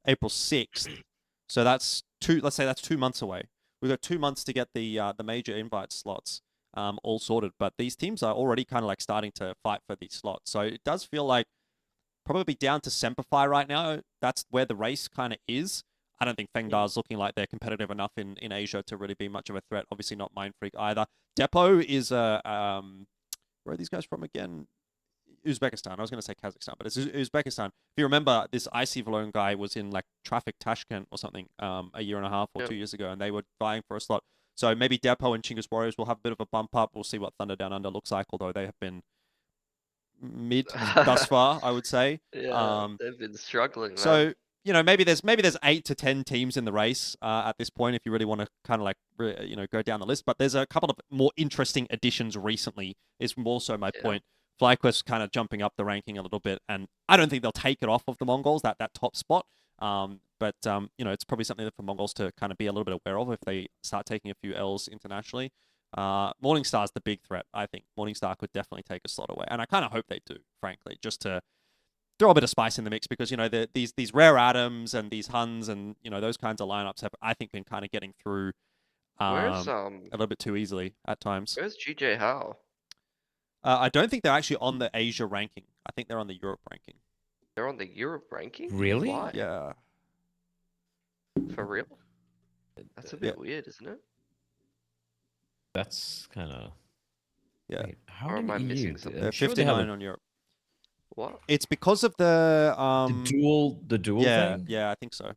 April 6th. So that's let's say that's 2 months away. We've got 2 months to get the major invite slots all sorted. But these teams are already kind of like starting to fight for these slots. So it does feel like probably down to Semper right now. That's where the race kind of is. I don't think Fengdar's looking like they're competitive enough in Asia to really be much of a threat. Obviously not Mindfreak either. Depot is where are these guys from again? Uzbekistan. I was going to say Kazakhstan, but it's Uzbekistan. If you remember, this Icy Valone guy was in like Traffic Tashkent or something a year and a half or 2 years ago, and they were vying for a slot. So maybe Depot and Chinggis Warriors will have a bit of a bump up. We'll see what Thunder Down Under looks like, although they have been mid thus far, I would say. Yeah, they've been struggling, man. So, you know, maybe there's 8 to 10 teams in the race at this point if you really want to kind of like, you know, go down the list. But there's a couple of more interesting additions recently is more so my point. FlyQuest kind of jumping up the ranking a little bit, and I don't think they'll take it off of the Mongolz, that top spot. But you know, it's probably something for Mongolz to kind of be a little bit aware of if they start taking a few L's internationally. Morningstar's the big threat, I think. Morningstar could definitely take a slot away, and I kind of hope they do, frankly, just to throw a bit of spice in the mix, because, you know, these rare Adams and these Huns and, you know, those kinds of lineups have, I think, been kind of getting through a little bit too easily at times. Where's GJ Howe? I don't think they're actually on the Asia ranking. I think they're on the Europe ranking. They're on the Europe ranking? Really? Why? Yeah. For real? That's a bit weird, isn't it? That's kind of... Yeah. Wait, how Or am I did missing EU? something? They're I'm sure 59 on Europe. What? It's because of the the dual yeah, thing? yeah, I think so.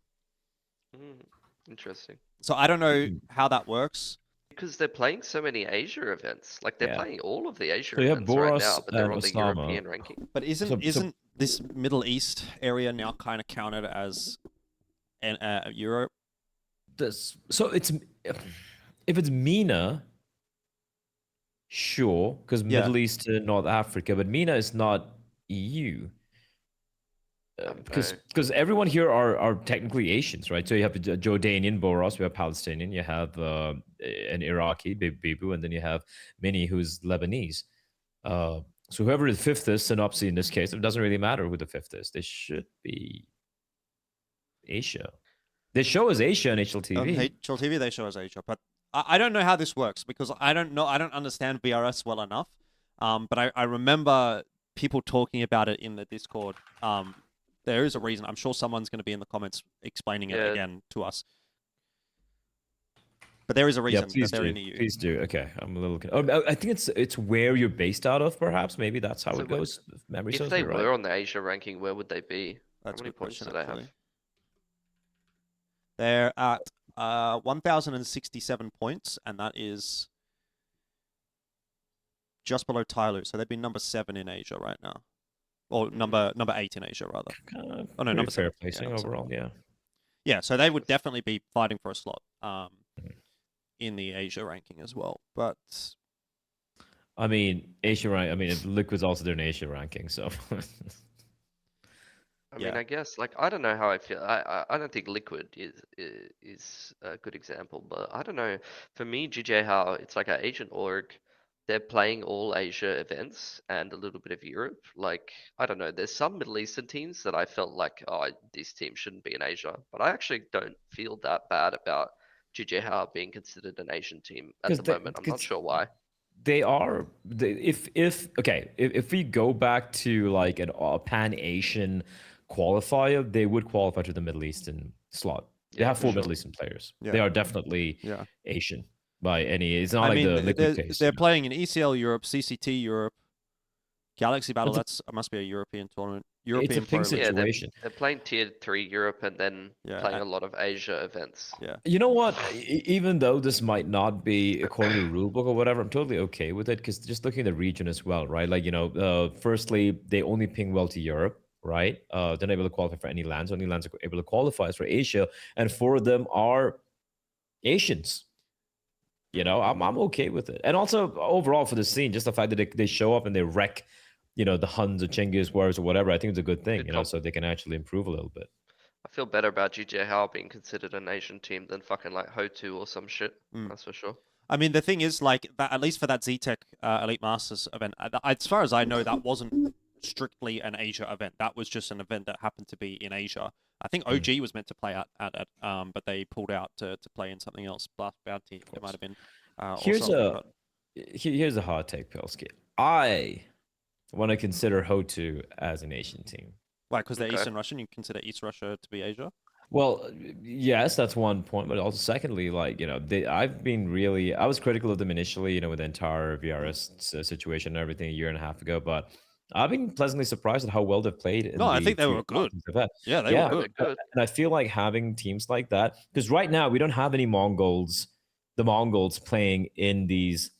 Interesting. So I don't know how that works. Because they're playing so many Asia events. Like they're Yeah. playing all of the Asia So you have events right Boros now, but they're and on the Osama. European ranking. But isn't this Middle East area now kind of counted as Europe? So it's if it's MENA, sure, because Yeah. Middle East to North Africa, but MENA is not EU. Because everyone here are technically Asians, right? So you have a Jordanian Boros, we have Palestinian, you have an Iraqi Bibu, and then you have Mini, who's Lebanese. So whoever the fifth is, Synopsy in this case, it doesn't really matter who the fifth is. They should be Asia. They show as Asia on HLTV. HLTV, they show as Asia, but I don't know how this works because I don't understand VRS well enough. But I remember people talking about it in the Discord. There is a reason. I'm sure someone's going to be in the comments explaining it again to us. But there is a reason that they're in EU. Please do. Okay, I'm a little. Oh, I think it's where you're based out of, perhaps. Maybe that's how it goes. If memory serves me right. If they were on the Asia ranking, where would they be? That's how many a good points question, do they have? They're at 1,067 points, and that is just below Tyloo. So they'd be number 7 in Asia right now. Or number 8 in Asia, rather. Oh, no, number fair placing overall, yeah. Yeah, so they would definitely be fighting for a slot in the Asia ranking as well. But I mean, Asia rank. I mean, Liquid's also doing Asia ranking, so. I mean, I guess like I don't know how I feel. I don't think Liquid is a good example, but I don't know. For me, GJ how it's like an Asian org. They're playing all Asia events and a little bit of Europe. Like I don't know. There's some Middle Eastern teams that I felt like, oh, this team shouldn't be in Asia, but I actually don't feel that bad about GJ how being considered an Asian team at the moment. I'm not sure why. They are. If we go back to like a Pan-Asian qualifier, they would qualify to the Middle Eastern slot. They have 4 Middle Eastern players. Yeah. They are definitely Asian by any. It's not like the Liquid case. They're playing in ECL Europe, CCT Europe, Galaxy Battle. That must be a European tournament. European it's a pink situation. Yeah, they're playing Tier 3 Europe and then playing a lot of Asia events. Yeah. You know what? Even though this might not be according to the rulebook or whatever, I'm totally okay with it because just looking at the region as well, right? Like, firstly, they only ping well to Europe, right? They're not able to qualify for any lands. Only lands are able to qualify for Asia, and 4 of them are Asians. I'm okay with it. And also overall for the scene, just the fact that they show up and they wreck, the Huns or Chinggis Warriors or whatever, I think it's a good thing, so they can actually improve a little bit. I feel better about GJ How being considered an Asian team than fucking like Ho2 or some shit. That's for sure. I mean, the thing is, like, that, at least for that ZHI-TECH Elite Masters event, as far as I know, that wasn't strictly an Asia event. That was just an event that happened to be in Asia. I think OG was meant to play at it, but they pulled out to play in something else. Blast Bounty, it might have been. Here's a hot take, Pilski. I want to consider Ho2 as an Asian team. Why? Because they're Eastern Russian. You consider East Russia to be Asia? Well, yes, that's one point, but also secondly, like, I've been I was critical of them initially, with the entire VRS situation and everything a year and a half ago, but I've been pleasantly surprised at how well they've played. I think they were good. Yeah, they were good. And I feel like having teams like that, because right now we don't have any Mongolz playing in these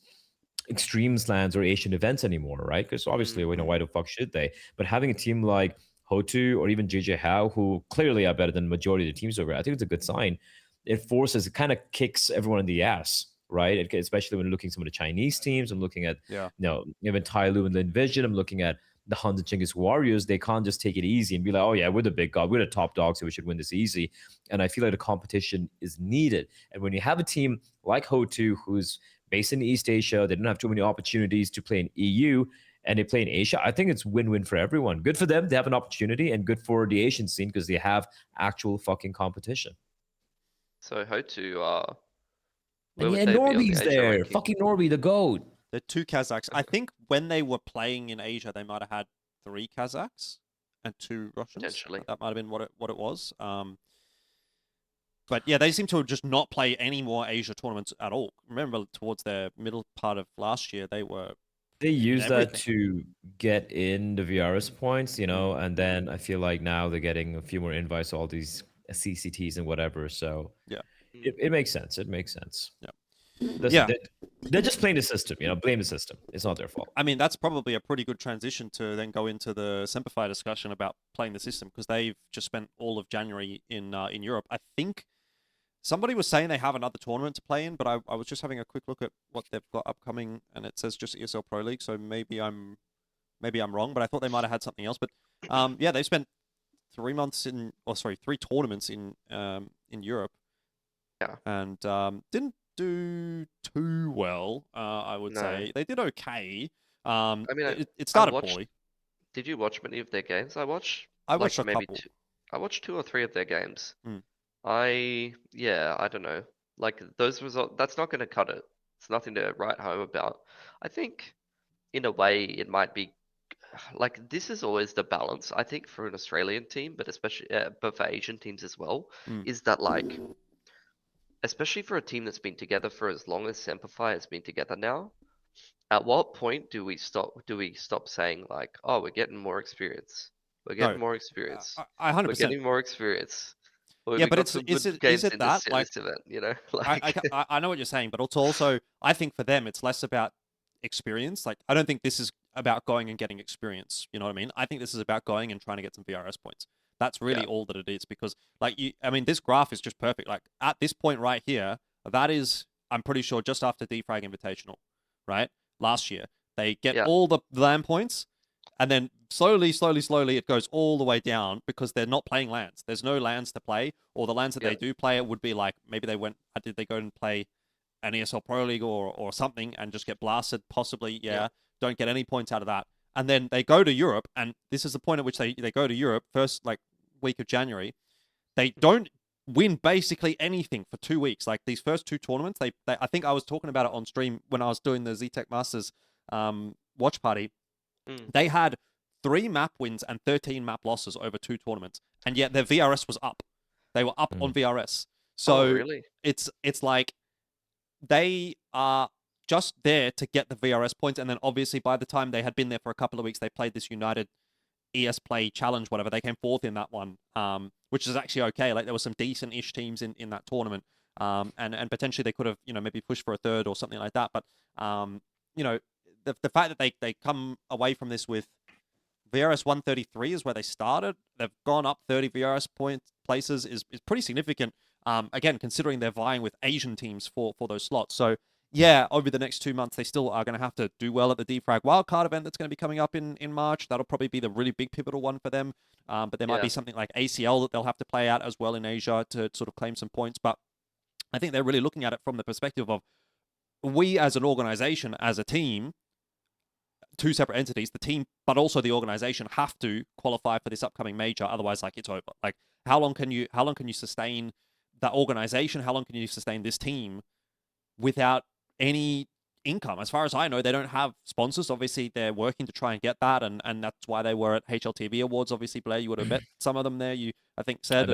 extremes lands or Asian events anymore, right? Because obviously, why the fuck should they? But having a team like Ho2 or even JJ How, who clearly are better than the majority of the teams over, I think it's a good sign. It kind of kicks everyone in the ass, right? Especially when looking at some of the Chinese teams. I'm looking at, even Tyloo and the Envision. I'm looking at the Huns and Chinggis Warriors. They can't just take it easy and be like, oh yeah, we're the big god, we're the top dog, so we should win this easy. And I feel like the competition is needed. And when you have a team like Ho2, who's based in East Asia, they don't have too many opportunities to play in EU, and they play in Asia, I think it's win-win for everyone. Good for them, they have an opportunity, and good for the Asian scene because they have actual fucking competition. So Ho2, Norby's there. Ranking? Fucking Norby, the GOAT. The 2 Kazakhs. I think when they were playing in Asia, they might have had 3 Kazakhs and 2 Russians. Potentially. That might have been what it was. But yeah, they seem to just not play any more Asia tournaments at all. Remember, towards the middle part of last year, they used that to get in the VRS points, and then I feel like now they're getting a few more invites to all these CCTs and whatever. So It makes sense. It makes sense. Yeah. Listen, Yeah. they're just playing the system. Blame the system. It's not their fault. I mean, that's probably a pretty good transition to then go into the Semper discussion about playing the system, because they've just spent all of January in Europe. I think somebody was saying they have another tournament to play in, but I was just having a quick look at what they've got upcoming, and it says just ESL Pro League, so maybe I'm wrong, but I thought they might have had something else. But yeah, they've spent 3 tournaments in Europe. Yeah. And didn't do too well, I would say. They did okay. I mean, it started poorly. Did you watch many of their games? I watched a maybe couple. I watched 2 or 3 of their games. Mm. I don't know. Like those results, that's not going to cut it. It's nothing to write home about. I think, in a way, it might be like this is always the balance. I think for an Australian team, but especially but for Asian teams as well, is that like, especially for a team that's been together for as long as Semper has been together now. At what point do we stop saying like, oh, we're getting more experience. We're getting more experience. I 100%. We're getting more experience. Yeah, but is it that like this event, like I know what you're saying, but it's also I think for them it's less about experience. Like I don't think this is about going and getting experience. You know what I mean? I think this is about going and trying to get some VRS points. That's really all that it is, because like this graph is just perfect. Like at this point right here, that is, I'm pretty sure, just after Dfrag Invitational, right? Last year, they get all the LAN points, and then slowly, it goes all the way down because they're not playing LANs. There's no LANs to play, or the LANs that they do play, it would be like maybe did they go and play an ESL Pro League or something and just get blasted, possibly, don't get any points out of that. And then they go to Europe, and this is the point at which they go to Europe, first like week of January. They don't win basically anything for 2 weeks. Like these first 2 tournaments, they I think I was talking about it on stream when I was doing the ZH-TECH Masters watch party. They had 3 map wins and 13 map losses over 2 tournaments, and yet their VRS was up. They were up on VRS. So really? it's like they are just there to get the VRS points, and then obviously by the time they had been there for a couple of weeks, they played this United ES Play Challenge, whatever. They came 4th in that one, which is actually okay. Like there were some decent-ish teams in that tournament, and potentially they could have maybe pushed for a 3rd or something like that. But the fact that they come away from this with VRS 133 is where they started. They've gone up 30 VRS places is pretty significant. Again, considering they're vying with Asian teams for those slots. So yeah, over the next 2 months, they still are going to have to do well at the Dfrag wildcard event that's going to be coming up in March. That'll probably be the really big pivotal one for them. But there might be something like ACL that they'll have to play out as well in Asia to sort of claim some points. But I think they're really looking at it from the perspective of we as an organization, as a team, 2 separate entities, the team, but also the organization have to qualify for this upcoming major. Otherwise, like it's over. Like how long can you sustain that organization? How long can you sustain this team without any income? As far as I know, they don't have sponsors. Obviously, they're working to try and get that, and that's why they were at HLTV Awards. Obviously, Bleh, you would have met some of them there. You, I think, said,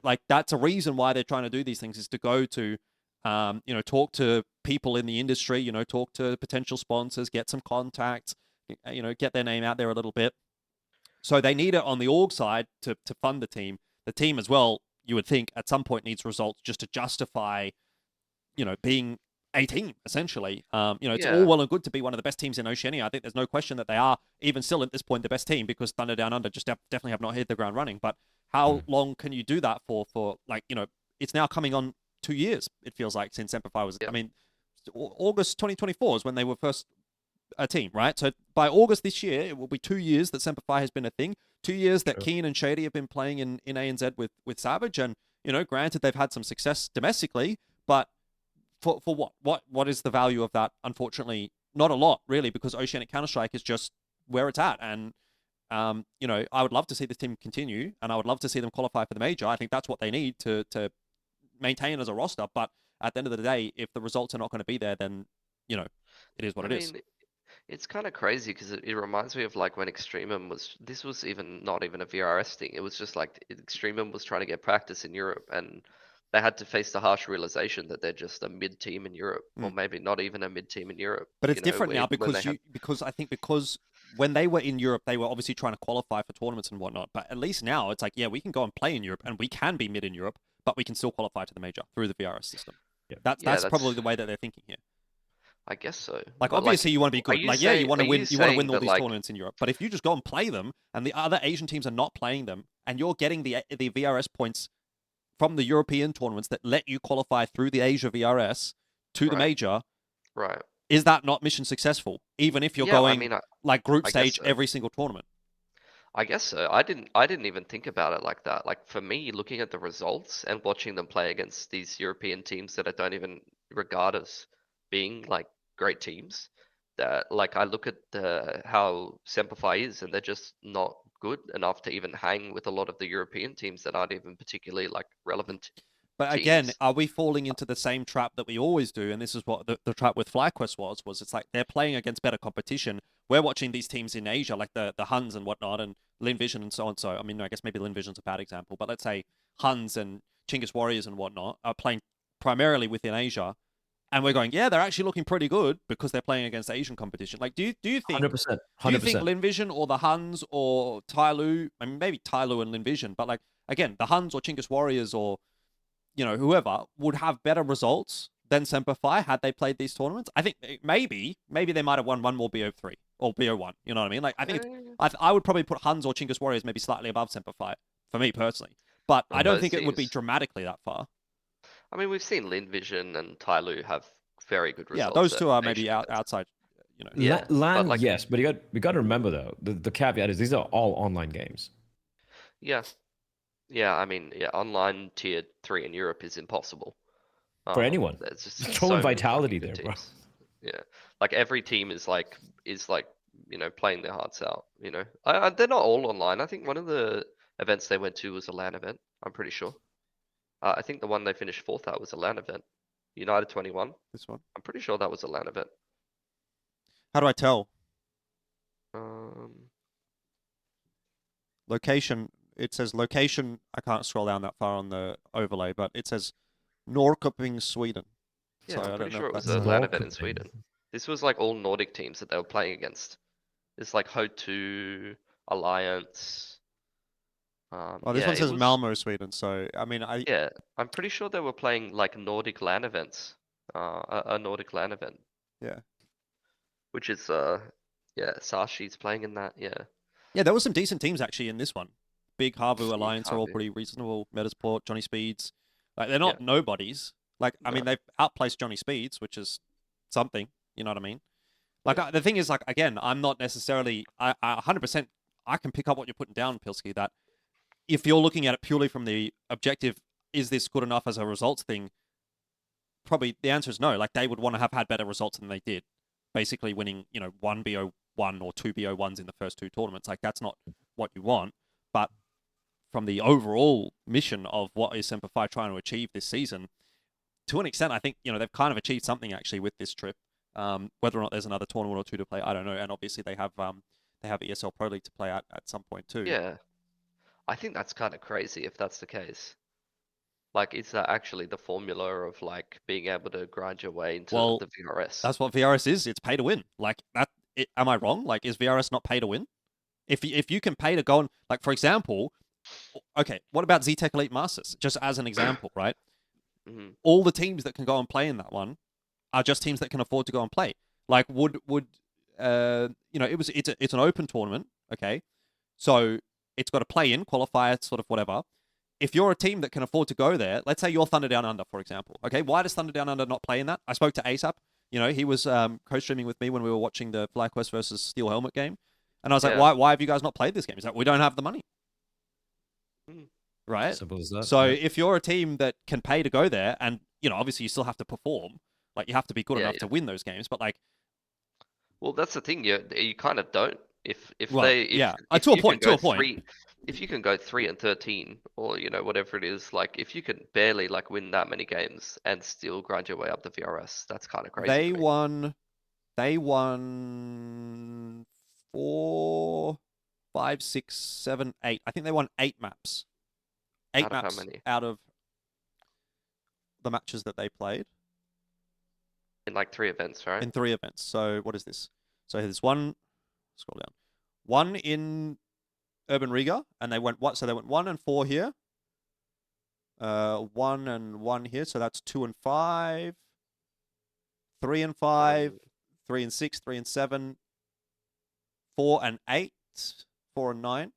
like that's a reason why they're trying to do these things, is to go to, talk to people in the industry, talk to potential sponsors, get some contacts, get their name out there a little bit. So they need it on the org side to fund the team. The team as well, you would think, at some point needs results just to justify, being a team, essentially. It's all well and good to be one of the best teams in Oceania. I think there's no question that they are, even still at this point, the best team, because Thunder Down Under just definitely have not hit the ground running. But how long can you do that for like, it's now coming on 2 years, it feels like, since Semper was, I mean, August 2024 is when they were first a team, right? So by August this year, it will be 2 years that Semper has been a thing. 2 years that Keen and Shady have been playing in ANZ with Savage. And, granted, they've had some success domestically, but for what? What is the value of that? Unfortunately, not a lot, really, because Oceanic Counter-Strike is just where it's at. And, I would love to see this team continue, and I would love to see them qualify for the major. I think that's what they need to maintain as a roster. But at the end of the day, if the results are not going to be there, then, it is what it is. It's kind of crazy because it reminds me of like when Extremum this was not even a VRS thing. It was just like Extremum was trying to get practice in Europe, and they had to face the harsh realization that they're just a mid team in Europe, or maybe not even a mid team in Europe. But it's different now because when they were in Europe, they were obviously trying to qualify for tournaments and whatnot. But at least now it's like, yeah, we can go and play in Europe, and we can be mid in Europe, but we can still qualify to the major through the VRS system. Yeah. That's probably the way that they're thinking here. I guess so. Like, But, obviously, you want to be are good. you Like, yeah, you saying- want to are win. You want to saying win all that, these like, tournaments in Europe. But if you just go and play them, and the other Asian teams are not playing them, and you're getting the VRS points from the European tournaments that let you qualify through the Asia VRS to the Right. major, Right. is that not mission successful? Even if you're Yeah, I going mean, like group I guess stage so. every single tournament. I guess so. I didn't even think about it like that. Like for me, looking at the results and watching them play against these European teams that I don't even regard as being like great teams, that like I look at how Semper is, and they're just not good enough to even hang with a lot of the European teams that aren't even particularly like relevant But again, teams. are we falling into the same trap that we always do? And this is what the trap with FlyQuest was it's like they're playing against better competition. We're watching these teams in Asia, like the Huns and whatnot, and Lin Vision and so on. So, I mean, I guess maybe Lin Vision's a bad example, but let's say Huns and Chinggis Warriors and whatnot are playing primarily within Asia. And we're going, yeah, they're actually looking pretty good because they're playing against Asian competition. Like, do you think 100%. do you think 100%. Lin Vision or the Huns or Tyloo, I mean, maybe Tyloo and Lin Vision, but like, again, the Huns or Chinggis Warriors or whoever would have better results than Semper had they played these tournaments? I think maybe they might have won one more BO3 or BO1. You know what I mean? Like, I think I would probably put Huns or Chinggis Warriors maybe slightly above Semper for me personally, but I don't Those think it would be teams- dramatically that far. I mean, we've seen Lin Vision and Tyloo have very good Yeah, results. those at two are maybe Asian events. outside. Yeah, LAN, but, like- yes, but we got to remember though, the caveat is these are all online games. Yeah. Yeah, I mean, yeah, online tier 3 in Europe is impossible. For anyone. There's just There's so no many vitality fucking good there, bro. teams. Yeah, like every team is like playing their hearts out. They're not all online. I think one of the events they went to was a LAN event. I'm pretty sure. I think the one they finished fourth at was a LAN event. United 21. This one. I'm pretty sure that was a LAN event. How do I tell? Um, Location. It says location. I can't scroll down that far on the overlay, but it says Norrköping, Sweden. yeah, So I I'm don't pretty know sure if it was that's a LAN event in Norrköping. Sweden. This was like all Nordic teams that they were playing against. It's like Ho2, Alliance. Well, this Yeah, one it says was- Malmo, Sweden. So I mean, Yeah, I'm pretty sure they were playing like Nordic LAN events. A Nordic LAN event. Yeah. Which is Sashi's playing in that. Yeah. Yeah, there were some decent teams actually in this one. Big Harvu Alliance are all Harvu. pretty reasonable. Metasport, Johnny Speeds. Like, they're not nobodies. Like, I mean, No. they've outplaced Johnny Speeds, which is something. You know what I mean? Like, the thing is, like, again, I'm not necessarily... I 100%... I can pick up what you're putting down, Pilski, that if you're looking at it purely from the objective, is this good enough as a results thing? Probably the answer is no. Like, they would want to have had better results than they did. Basically winning, one BO1 or two BO1s in the first two tournaments. Like, that's not what you want. But from the overall mission of what is Semper trying to achieve this season, to an extent, I think, they've kind of achieved something actually with this trip. Whether or not there's another tournament or two to play, I don't know. And obviously they have ESL Pro League to play at some point too. Yeah. I think that's kind of crazy if that's the case. Like, is that actually the formula of like being able to grind your way into Well, the VRS? That's what VRS is. It's pay to win. Like, am I wrong? Like, is VRS not pay to win? If you can pay to go on, like, for example, okay, what about ZHI-TECH Elite Masters? Just as an example, right? Mhm. All the teams that can go and play in that one are just teams that can afford to go and play. Like, it's an open tournament, okay? So it's got a play-in, qualifier, sort of whatever. If you're a team that can afford to go there, let's say you're Thunder Down Under, for example, okay? Why does Thunder Down Under not play in that? I spoke to ASAP. He was co-streaming with me when we were watching the FlyQuest versus Steel Helmet game. And I was like, Yeah. why have you guys not played this game? He's like, we don't have the money. Mm. Right? Simple as that. So yeah. if you're a team that can pay to go there, and, obviously you still have to perform, like, you have to be good Yeah, enough yeah. to win those games, but, like... Well, that's the thing. You kind of don't. If Well, they if, yeah. if To a you point, can go to a point. if you can go 3-13 or whatever it is, like if you can barely like win that many games and still grind your way up the VRS, that's kind of crazy. They to me. won 4, 5, 6, 7, 8. I think they won 8 maps. 8 Out of how maps many? out of the matches that they played In like 3 events, right? in 3 events. So what is this? So there's one. Scroll down. One in Urban Riga, and they went what? So they went 1 and 4 here. 1 and 1 here, so that's 2 and 5. 3 and 5, 3 and 6, 3 and 7, 4 and 8, 4 and 9,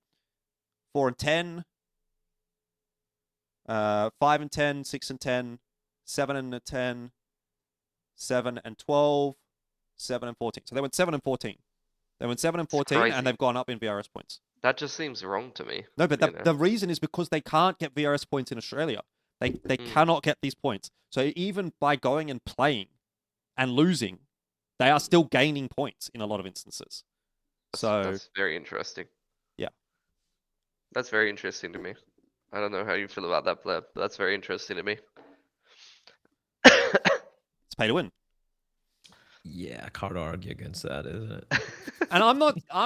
4 and 10, 5 and 10, 6 and 10, 7 and 10, 7 and 12, 7 and 14. So they went 7 and 14. They went 7 and 14, crazy. and they've gone up in VRS points. That just seems wrong to me. No, but you know? the reason is because they can't get VRS points in Australia. They cannot get these points. So even by going and playing and losing, they are still gaining points in a lot of instances. That's very interesting. Yeah. That's very interesting to me. I don't know how you feel about that, Bleh, but that's very interesting to me. It's pay to win. Yeah, hard to argue against that, isn't it? And I'm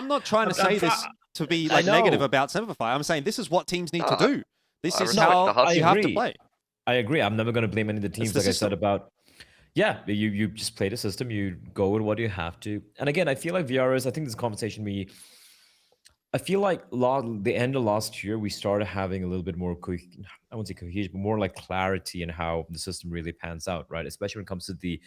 not trying to say this to be like negative about Semper. I'm saying this is what teams need to do. This is how you have to play. I agree. I'm never going to blame any of the teams, like system. I said about. Yeah, you just play the system. You go with what you have to. And again, I feel like VRS. I think this conversation I feel like the end of last year we started having a little bit more I won't say cohesion, but more like clarity in how the system really pans out, right? Especially when it comes to the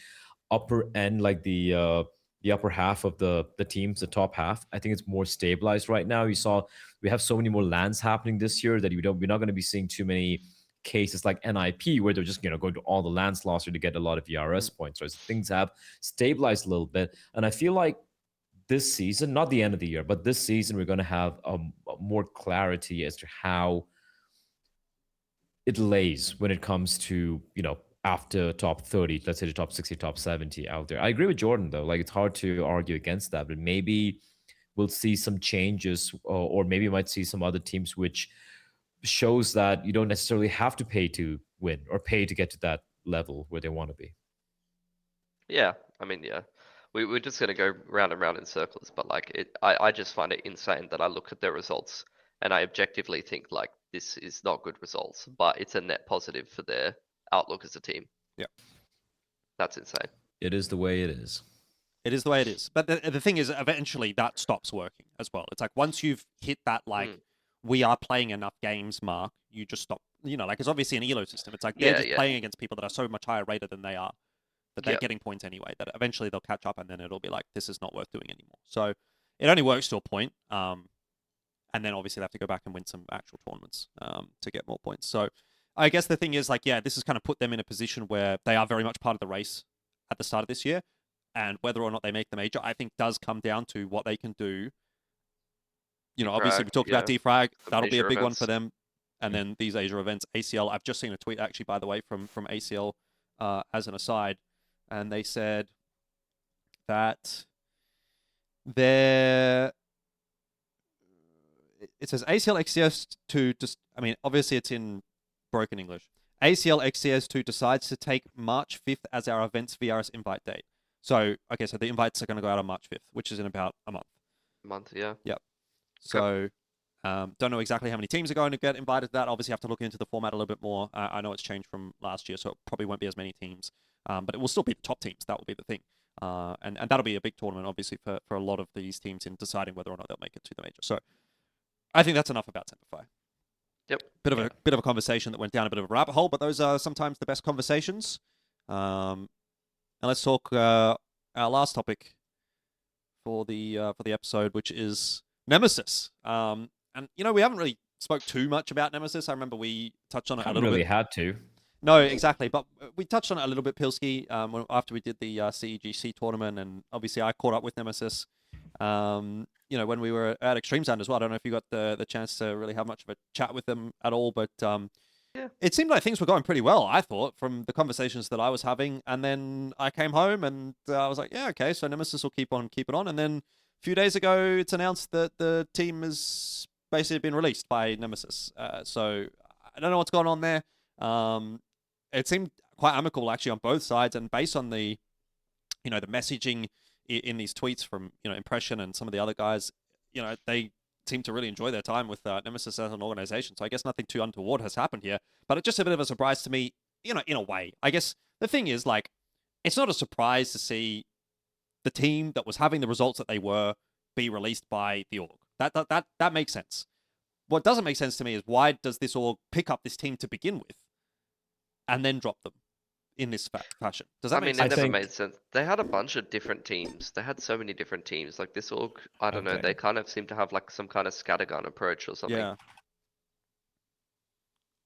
upper end, like the upper half of the teams, the top half. I think it's more stabilized right now. We have so many more lands happening this year that we're not going to be seeing too many cases like NIP where they're just going to all the lands last year to get a lot of VRS points. Right? So things have stabilized a little bit, and I feel like this season, not the end of the year, but this season, we're going to have a more clarity as to how it lays when it comes to after top 30, let's say the top 60, top 70 out there. I agree with Jordan though. Like it's hard to argue against that, but maybe we'll see some changes, or maybe we might see some other teams which shows that you don't necessarily have to pay to win or pay to get to that level where they want to be. Yeah, I mean, yeah. We're just going to go round and round in circles, but like I just find it insane that I look at their results and I objectively think like this is not good results, but it's a net positive for their outlook as a team. Yeah. That's insane. It is the way it is. It is the way it is. But the thing is, eventually that stops working as well. It's like once you've hit that, like, we are playing enough games mark, you just stop. Like it's obviously an elo system. It's like they're just playing against people that are so much higher rated than they are, that they're getting points anyway, that eventually they'll catch up and then it'll be like, this is not worth doing anymore. So it only works to a point. And then obviously they have to go back and win some actual tournaments to get more points. So I guess the thing is like, yeah, this has kind of put them in a position where they are very much part of the race at the start of this year. And whether or not they make the major, I think does come down to what they can do. Obviously we talked about Dfrag. That'll be a big one for them. And then these Asia events, ACL. I've just seen a tweet actually, by the way, from ACL as an aside. And they said that it says ACL XCS2 just, I mean, obviously it's in broken English. ACL XCS2 decides to take March 5th as our event's VRS invite date. So, okay, so the invites are going to go out on March 5th, which is in about a month. Yeah. Yep. So, don't know exactly how many teams are going to get invited to that. Obviously, have to look into the format a little bit more. I know it's changed from last year, so it probably won't be as many teams. But it will still be the top teams. That will be the thing. And that'll be a big tournament, obviously, for a lot of these teams in deciding whether or not they'll make it to the major. So, I think that's enough about Semper. Yep. Bit of a conversation that went down a bit of a rabbit hole, but those are sometimes the best conversations. And let's talk our last topic for the episode, which is Nemesis. And we haven't really spoke too much about Nemesis. I remember we touched on it a little bit. Really had to. No, exactly. But we touched on it a little bit, Pilski, after we did the CEGC tournament, and obviously I caught up with Nemesis. When we were at Extreme Sound as well. I don't know if you got the chance to really have much of a chat with them at all, but it seemed like things were going pretty well, I thought, from the conversations that I was having. And then I came home and I was like, yeah, okay, so Nemesis will keep on keeping on. And then a few days ago, it's announced that the team has basically been released by Nemesis. So I don't know what's going on there. It seemed quite amicable, actually, on both sides. And based on the messaging in these tweets from, Impression and some of the other guys, they seem to really enjoy their time with Nemesis as an organization. So I guess nothing too untoward has happened here. But it's just a bit of a surprise to me, in a way. I guess the thing is, like, it's not a surprise to see the team that was having the results that they were be released by the org. That makes sense. What doesn't make sense to me is why does this org pick up this team to begin with? and then drop them in this fashion. Does that I make mean, sense? it never think- made sense. They had a bunch of different teams. They had so many different teams. Like this org, I don't know. Okay. They kind of seem to have like some kind of scattergun approach or something. Yeah.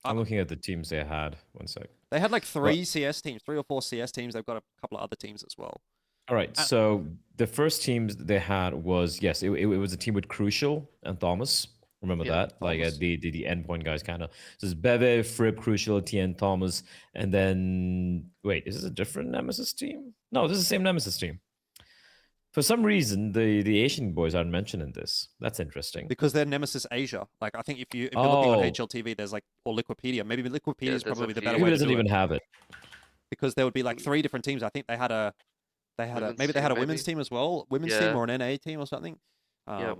I'm looking at the teams they had. One sec. They had like Well- 3 or 4 CS teams. They've got a couple of other teams as well. All right. So the first teams they had was yes, it was a team with Crucial and Thomas. Remember Yeah, that? Like Thomas. the endpoint guys kind of. So it's Bebe, Fripp, Crucial, TN, Thomas, and then wait, is this a different Nemesis team? No, this is the same Nemesis team. For some reason, the Asian boys aren't mentioned in this. That's interesting. Because they're Nemesis Asia. Like I think if you're looking on Oh. HLTV, there's like or Liquipedia. Maybe Liquipedia is there's a probably the few. better Maybe way it to doesn't do even it. have it. Because there would be like 3 different teams. I think they had a Women's maybe they had a team, women's maybe? team as well, women's team Yeah. or an NA team or something. Yep.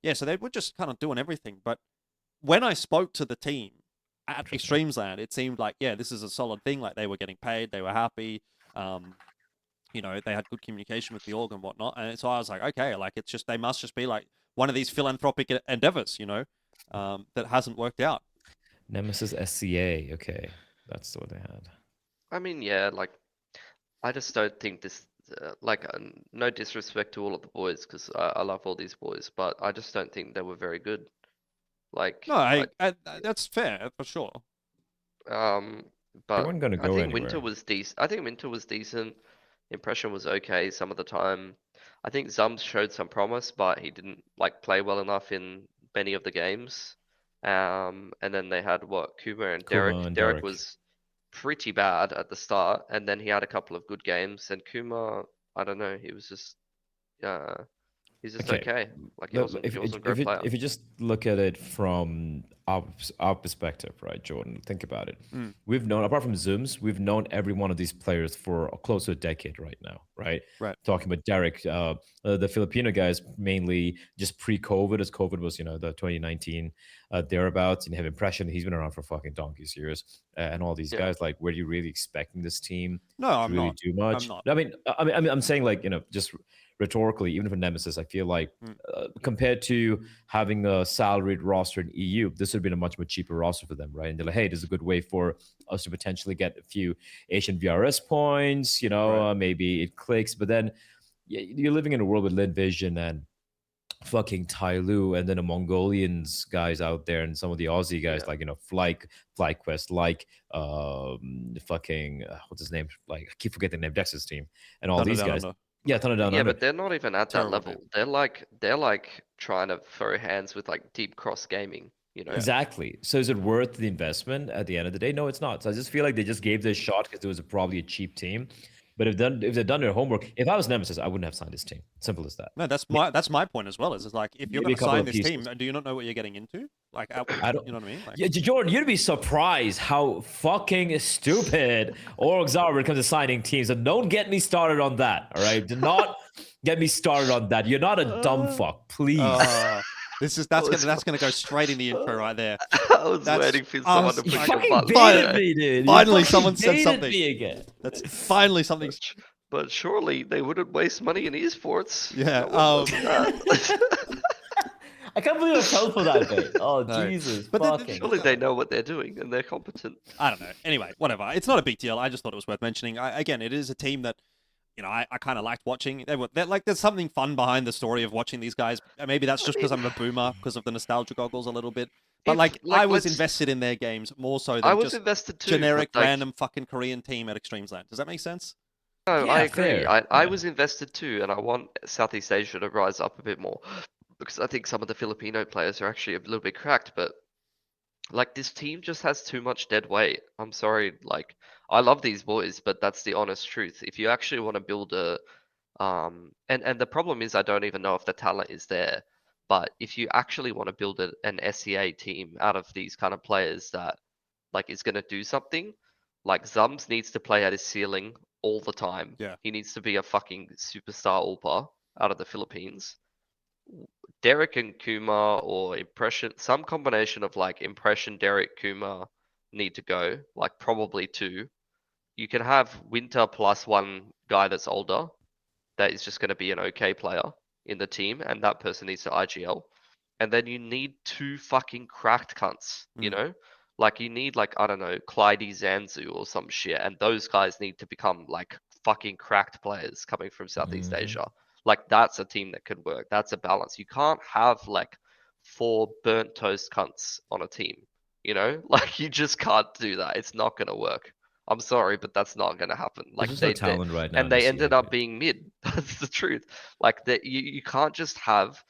Yeah, so they were just kind of doing everything. But when I spoke to the team at Interesting. Extremesland, it seemed like yeah, this is a solid thing. Like they were getting paid, they were happy. You know, they had good communication with the org and whatnot. And so I was like, okay, like it's just they must just be like one of these philanthropic endeavors, you know, that hasn't worked out. Nemesis SCA. Okay, that's what they had. I mean, yeah, like I just don't think this. Like, no disrespect to all of the boys, because I love all these boys, but I just don't think they were very good. Like, No, I that's fair for sure. but weren't gonna I go think Winter anywhere. was decent. I think Winter was decent. Impression was okay some of the time. I think Zums showed some promise, but he didn't like play well enough in many of the games. And then they had what, Kuma and Derek. Kuma and Derek Derek. was pretty bad at the start, and then he had a couple of good games. And Kuma, I don't know, he was just he's just Okay. okay. Like he Look, wasn't a great player. if you just look at it from our perspective, right, Jordan? Think about it. We've known, apart from Zooms, we've known every one of these players for close to a decade right now, right? Right. Talking about Derek, the Filipino guys mainly just pre-COVID, as COVID was, you know, the 2019 thereabouts, and have impression he's been around for fucking donkey's years, and all these Yeah. guys. Like, were you really expecting this team No, to I'm really not. do much? not. I'm saying, like, you know, just rhetorically, even for Nemesis, I feel like compared to having a salaried roster in EU, this would have been a much more cheaper roster for them, right? And they're like, hey, this is a good way for us to potentially get a few Asian VRS points, you know, Right. maybe it clicks. But then you're living in a world with Lin Vision and fucking Tai Lu, and then the Mongolians guys out there, and some of the Aussie guys, Yeah. like, you know, FlyQuest, like fucking what's his name? Like, I keep forgetting the name, Dex's team, and all Thunder these Down guys. Under. Yeah, Thunder Down Yeah, Under. but they're not even at that Terrible level. team. They're like trying to throw hands with like deep cross gaming, you know? Exactly. So is it worth the investment at the end of the day? No, it's not. So I just feel like they just gave this shot because it was probably a cheap team. But if they've done their homework, if I was Nemesis, I wouldn't have signed this team. Simple as that. No, that's my point as well. Is it's like if you're Maybe going a to couple sign of this team, pieces. do you not know what you're getting into? Like, I don't. you know what I mean? Like, Yeah, Jordan, you'd be surprised how fucking stupid orgs are when it comes to signing teams. And don't get me started on that. All right, do not get me started on that. You're not a dumb fuck, please. that's gonna go straight in the intro right there. I was That's- waiting for I someone was to push the fucking button. baited yeah. me, dude. Finally, You fucking someone said baited something. me again. That's finally something. But surely they wouldn't waste money in esports. Yeah, No one does that. I can't believe I fell for that bait. Oh, No. Jesus. But then- fucking. Surely they know what they're doing and they're competent. I don't know. Anyway, whatever. It's not a big deal. I just thought it was worth mentioning. Again, it is a team that, you know, I kind of liked watching. They're like, there's something fun behind the story of watching these guys. Maybe that's just because I'm a boomer, because of the nostalgia goggles a little bit. But If, like, like, I was let's- invested in their games more so I than was just invested too. generic but, like, random fucking Korean team at Extremesland. Does that make sense? No, Yeah, I agree. fair. I Yeah. was invested too, and I want Southeast Asia to rise up a bit more because I think some of the Filipino players are actually a little bit cracked. But like this team just has too much dead weight. I'm sorry. Like I love these boys, but that's the honest truth. If you actually want to build a and the problem is I don't even know if the talent is there. But if you actually want to build an SEA team out of these kind of players that like is going to do something, like Zums needs to play at his ceiling all the time. Yeah. He needs to be a fucking superstar AWPer out of the Philippines. Derek and Kuma or Impression, some combination of like Impression, Derek, Kuma need to go, like probably two. You can have Winter plus one guy that's older that is just going to be an okay player in the team, and that person needs to IGL. And then you need two fucking cracked cunts, you Mm. know? Like you need like, I don't know, Clyde Zanzu or some shit, and those guys need to become like fucking cracked players coming from Southeast Mhm. Asia. Like that's a team that could work. That's a balance. You can't have like 4 burnt toast cunts on a team. You know, like you just can't do that. It's not gonna work. I'm sorry, but that's not gonna happen. There's Like just no talent right now and in the they ended CA, up dude. being mid. That's the truth. Like that you can't just have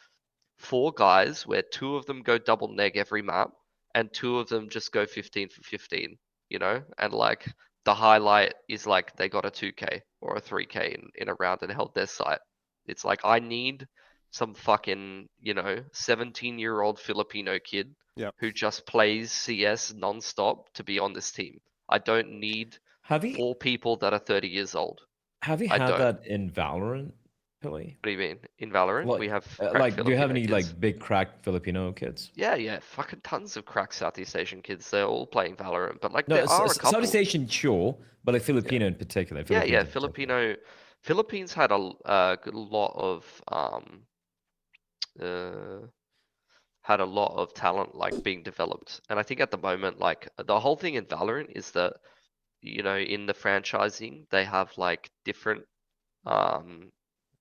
4 guys where 2 of them go double neg every map and 2 of them just go 15 for 15, you know? And like the highlight is like they got a 2k or a 3k in a round and held their site. It's like I need some fucking, 17-year-old Filipino kid Yep. who just plays CS non-stop to be on this team. I don't need Have you 4 people that are 30 years old. have you I had don't. that in Valorant, Billy? What do you mean? In Valorant, we Like, have cracked do you have Filipino any kids. like big cracked Filipino kids? Yeah, yeah, fucking tons of cracked Southeast Asian kids. They're all playing Valorant, but like No, there are a Southeast couple. Asian, sure, but like Yeah, Filipino in particular. yeah, Philippines yeah. in particular. Philippines had a good lot of uh talent like being developed, and I think at the moment like the whole thing in Valorant is that in the franchising they have like um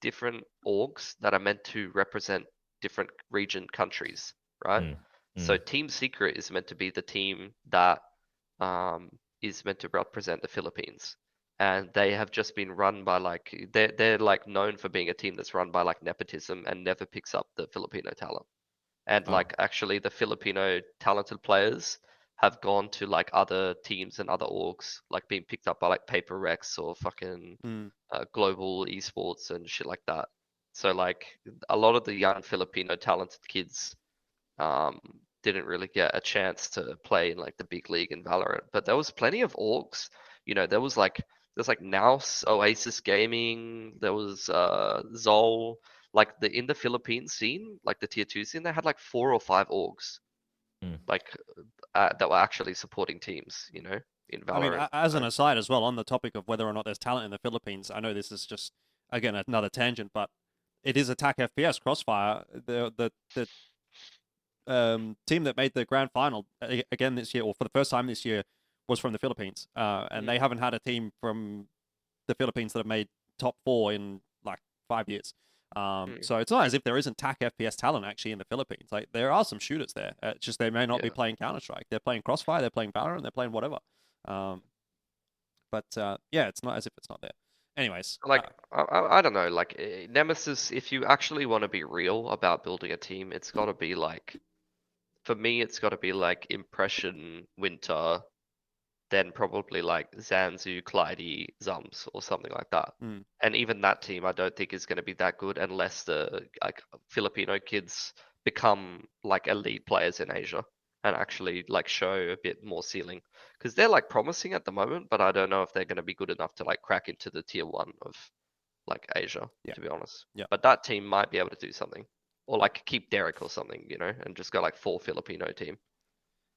different orgs that are meant to represent different region countries, right? Mm, So mm. Team Secret is meant to be the team that um, is meant to represent the Philippines, and they have just been run by like they're like known for being a team that's run by like nepotism and never picks up the Filipino talent. And Oh, like actually the Filipino talented players have gone to like other teams and other orgs, like being picked up by like Paper Rex or fucking Mm. global esports and shit like that. So like a lot of the young Filipino talented kids um, didn't really get a chance to play in like the big league in Valorant. But there was plenty of orgs. There's like Naus, Oasis Gaming, there was Zol. Like in the Philippine scene, like the tier 2 scene, they had like 4 or 5 orgs, mm. like that were actually supporting teams, in I mean, Valorant. as an So aside as well, on the topic of whether or not there's talent in the Philippines, I know this is just, again, another tangent, but it is Attack FPS Crossfire. The team that made the grand final again this year, or for the first time this year, was from the Philippines. And they haven't had a team from the Philippines that have made top 4 in like 5 years. mm, So it's not as if there isn't TAC FPS talent actually in the Philippines. Like there are some shooters there. It's just they may not be yeah. playing Counter Strike. They're playing Crossfire. They're playing Valorant. They're playing whatever. But yeah, it's not as if it's not there. Anyways, Like I don't know, like Nemesis. If you actually want to be real about building a team, it's got to be like, for me, it's got to be like Impression, Winter, then probably like Zanzu, Clyde, Zums, or something like that. mm, And even that team, I don't think is going to be that good unless the like Filipino kids become like elite players in Asia and actually like show a bit more ceiling. Because they're like promising at the moment, but I don't know if they're going to be good enough to like crack into the tier 1 of like Asia, yeah, to be honest. yeah. But that team might be able to do something. Or like keep Derek or something, and just go like 4 Filipino team.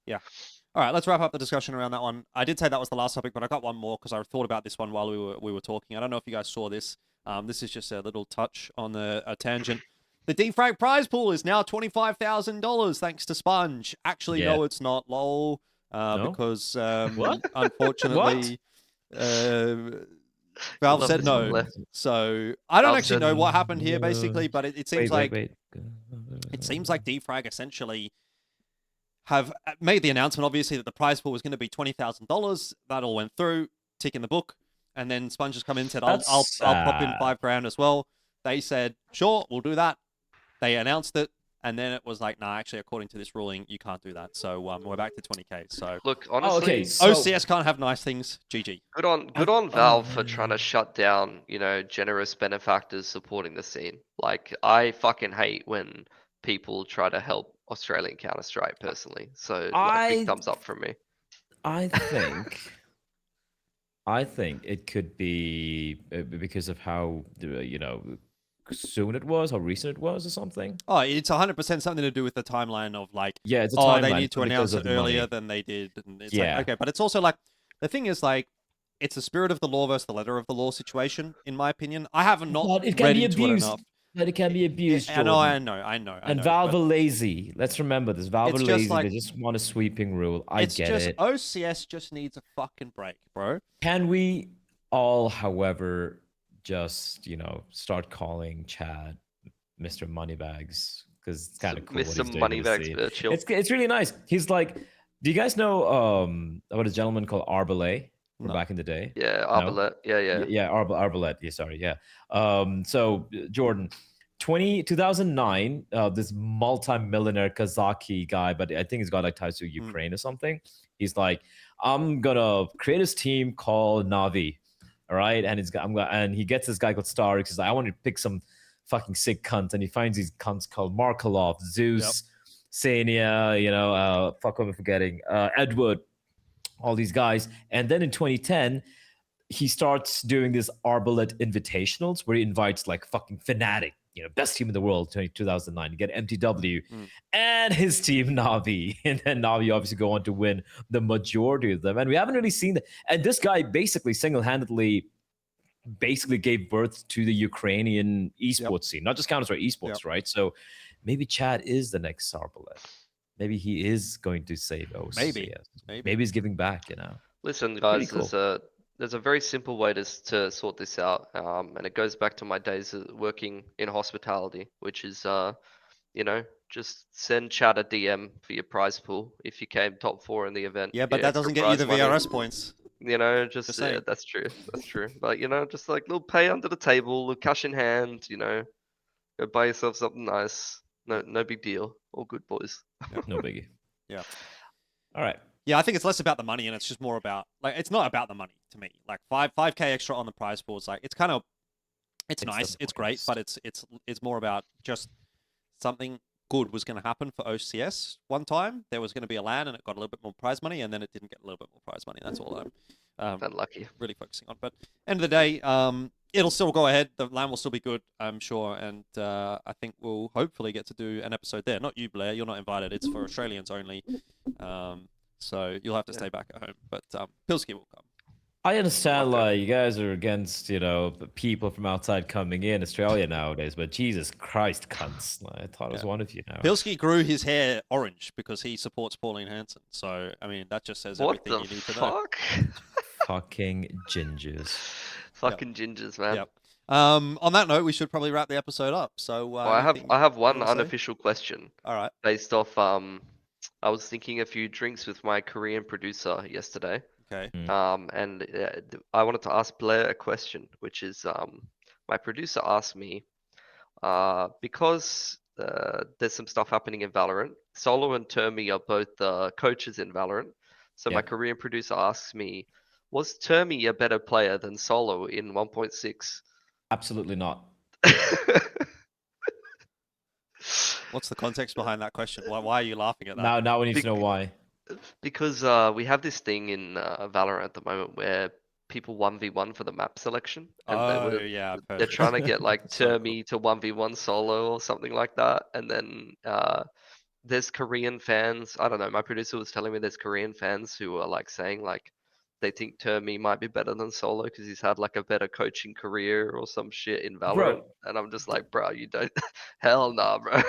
Yeah. All right, let's wrap up the discussion around that one. I did say that was the last topic, but I got one more because I thought about this one while we were talking. I don't know if you guys saw this. This is just a little touch on a tangent. The Dfrag prize pool is now $25,000 thanks to Sponge. Actually, Yeah. no, it's not. Lol. No? Because What? unfortunately, Valve Love said this one, no. Bleh. So I don't Valve actually said know no. what happened here, basically, but it seems Wait, like wait. Dfrag essentially have made the announcement, obviously, that the prize pool was going to be $20,000. That all went through, tick in the book, and then Sponge has come in and said, "I'll That's pop in sad. $5,000 as well." They said, "Sure, we'll do that." They announced it, and then it was like, "Nah, actually, according to this ruling, you can't do that." So we're back to 20K. So Look, Oh, okay. honestly, So OCS can't have nice things. GG. good on Valve for trying to shut down, generous benefactors supporting the scene. Like, I fucking hate when people try to help Australian Counter-Strike personally. So, like, big I thumbs up from me. I think I think it could be because of how soon it was, how recent it was, or something. Oh, it's 100% something to do with the timeline of like, Yeah, it's a oh, they timeline need to because announce of it the earlier money. than they did. And it's Yeah. like, okay, but it's also like, the thing is like, it's the spirit of the law versus the letter of the law situation, in my opinion. I haven't not But it can read be into it abused. enough. but it can be abused. I know. Jordan. I know. And Valve but are lazy. Let's remember this. Valve it's are just lazy. like- They just want a sweeping rule. I it's get just it. OCS just needs a fucking break, bro. Can we all, however, just start calling Chad Mr. Moneybags, because it's kind of cool what Mr. he's doing in the Moneybags, scene. Virtual. It's really nice. He's like, do you guys know what a gentleman called Arbalay from No. back in the day? Yeah, No? Arbalest. Yeah. Yeah, Arbalete. Yeah, sorry. Yeah. So Jordan, 2009, this multi-millionaire Kazaki guy, but I think he's got like ties to Ukraine or something. He's like, I'm gonna create this team called Navi, all right? And and he gets this guy called Starix. He's like, I want to pick some fucking sick cunts, and he finds these cunts called Markelov, Zeus, Sania, fuck, I'm forgetting, Edward, all these guys. And then in 2010, he starts doing this Arbalete Invitationals where he invites like fucking Fnatic, best team in the world, 2009, to get MTW and his team Navi. And then Navi obviously go on to win the majority of them. And we haven't really seen that. And this guy basically single-handedly gave birth to the Ukrainian esports scene, not just Counter-Strike esports, right? So maybe Chad is the next Arbalete. Maybe he is going to save OCS. Maybe he's giving back, Listen, guys, cool. there's a very simple way to sort this out, and it goes back to my days of working in hospitality, which is, just send Chad a DM for your prize pool if you came top 4 in the event. Yeah, but that doesn't get you the VRS points. Just yeah, that's true. But just like little pay under the table, little cash in hand. Go buy yourself something nice. No big deal. All good, boys. No biggie. Yeah. All right. Yeah, I think it's less about the money and it's just more about it's not about the money to me. Like 5K extra on the prize pool is like it's nice, it's great, but it's more about just something good was going to happen for OCS one time. There was going to be a LAN and it got a little bit more prize money, and then it didn't get a little bit more prize money. That's all I'm Unlucky. really focusing on. But end of the day, it'll still go ahead. The LAN will still be good, I'm sure. And I think we'll hopefully get to do an episode there. Not you, Bleh. You're not invited. It's for Australians only. So you'll have to stay back at home. But Pilski will come. I understand, like, you guys are against, people from outside coming in Australia nowadays, but Jesus Christ, cunts. I thought it was one of you now. Pilski grew his hair orange because he supports Pauline Hanson. So, I mean, that just says everything you need to know. Fucking gingers. Fucking gingers, man. Yep. On that note, we should probably wrap the episode up. So, well, I have one unofficial question. All right. Based off, I was thinking a few drinks with my Korean producer yesterday. Okay. And I wanted to ask Blair a question, which is, my producer asked me, because there's some stuff happening in Valorant. Solo and Termi are both coaches in Valorant. So my Korean producer asks me, was Termi a better player than Solo in 1.6? Absolutely not. What's the context behind that question? Why are you laughing at that? Now we need to know why. Because we have this thing in Valorant at the moment where people 1v1 for the map selection. And they're trying to get like Termi to 1v1 Solo or something like that. And then there's Korean fans. I don't know. My producer was telling me there's Korean fans who are like saying like they think Termi might be better than Solo because he's had like a better coaching career or some shit in Valorant. Bro. And I'm just like, bro, you don't. Hell nah, bro.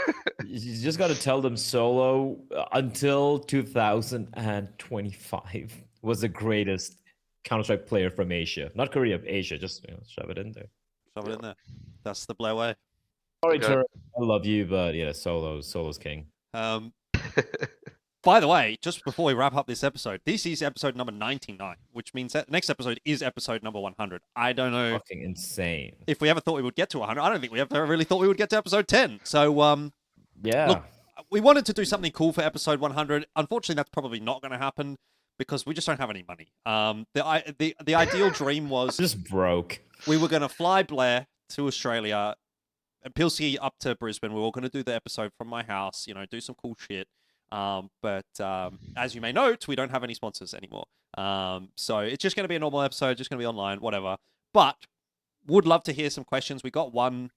You just got to tell them Solo until 2025 was the greatest Counter-Strike player from Asia. Not Korea, Asia. Just shove it in there. Shove it in there. That's the Bleh way. Sorry, Termi, I love you, but yeah, Solo's king. By the way, just before we wrap up this episode, this is episode number 99, which means that next episode is episode number 100. I don't know. Fucking insane. If we ever thought we would get to 100, I don't think we ever really thought we would get to episode 10. So, yeah. Look, we wanted to do something cool for episode 100. Unfortunately, that's probably not going to happen because we just don't have any money. The ideal dream was just broke. We were going to fly Bleh to Australia and Pilski up to Brisbane. We were all going to do the episode from my house, do some cool shit. But as you may note, we don't have any sponsors anymore. So it's just going to be a normal episode, just going to be online, whatever. But would love to hear some questions. We got one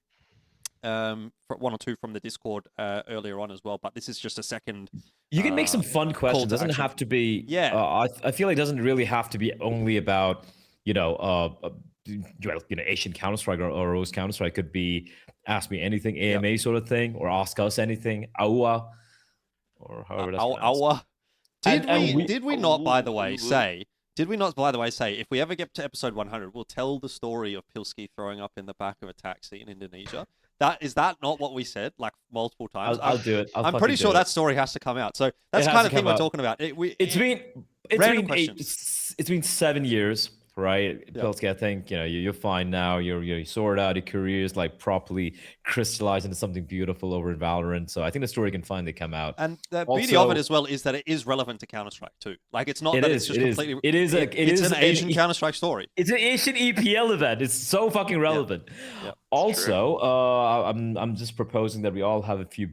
or two from the Discord earlier on as well, but this is just a second. You can make some fun questions. It doesn't have to be. Yeah. I feel like it doesn't really have to be only about well, Asian Counter-Strike or Rose Counter-Strike could be ask me anything, AMA sort of thing, or ask us anything, AUA, or however that's pronounced. Our. Did we not, by the way, Ooh. say? Did we not, by the way, say if we ever get to episode 100, we'll tell the story of Pilski throwing up in the back of a taxi in Indonesia? Is that not what we said like multiple times? I'll do it. I'm pretty sure that story has to come out. So that's the kind of thing we're talking about. It's been 7 years, right? Yeah. Pilski, I think you're fine now. You're sorted out. Your career is like properly crystallized into something beautiful over in Valorant. So I think the story can finally come out. And the beauty of it as well is that it is relevant to Counter-Strike too. Like it's not it's just completely. It's an Asian Counter-Strike story. It's an Asian EPL event. It's so fucking relevant. Yeah. Also, I'm just proposing that we all have a few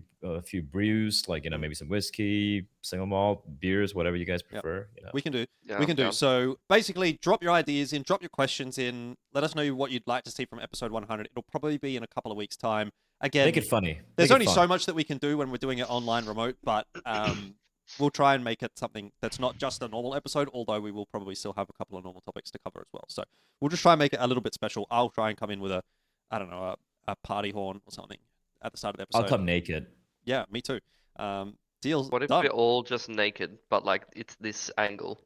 brews, like maybe some whiskey, single malt, beers, whatever you guys prefer. We can do. Yeah, we can do. So basically, drop your ideas in, drop your questions in. Let us know what you'd like to see from episode 100. It'll probably be in a couple of weeks' time. Again, make it funny. There's only so much that we can do when we're doing it online remote, but we'll try and make it something that's not just a normal episode, although we will probably still have a couple of normal topics to cover as well. So we'll just try and make it a little bit special. I'll try and come in with a party horn or something at the start of the episode. I'll come naked. Yeah, me too. Deals. What if done. we're all just naked, but like it's this angle,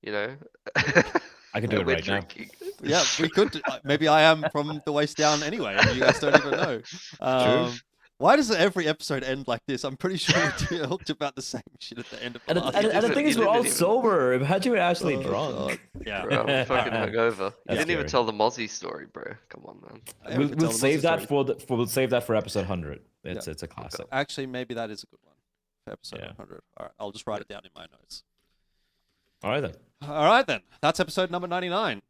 I can do it right now. Yeah, we could. Maybe I am from the waist down anyway, and you guys don't even know. Why does every episode end like this? I'm pretty sure we talked about the same shit at the end of the And the thing is, we're all sober. Imagine we're actually drunk. Yeah, Bro, I'm fucking hungover. You That's didn't even scary. tell the Mozzie story, bro. Come on, man. We'll save that for episode 100. It's a classic. Actually, maybe that is a good one for episode 100. All right, I'll just write it down in my notes. All right then. All right then. That's episode number 99.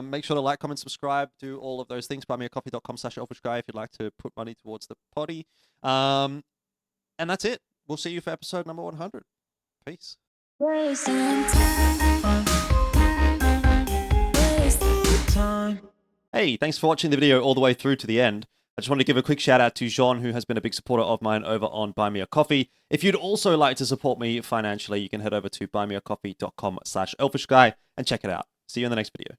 Make sure to like, comment, subscribe, do all of those things. buymeacoffee.com/Elfishguy if you'd like to put money towards the potty. And that's it. We'll see you for episode number 100. Peace. Hey, thanks for watching the video all the way through to the end. I just want to give a quick shout out to Jean, who has been a big supporter of mine over on Buy Me a Coffee. If you'd also like to support me financially, you can head over to buymeacoffee.com/Elfishguy and check it out. See you in the next video.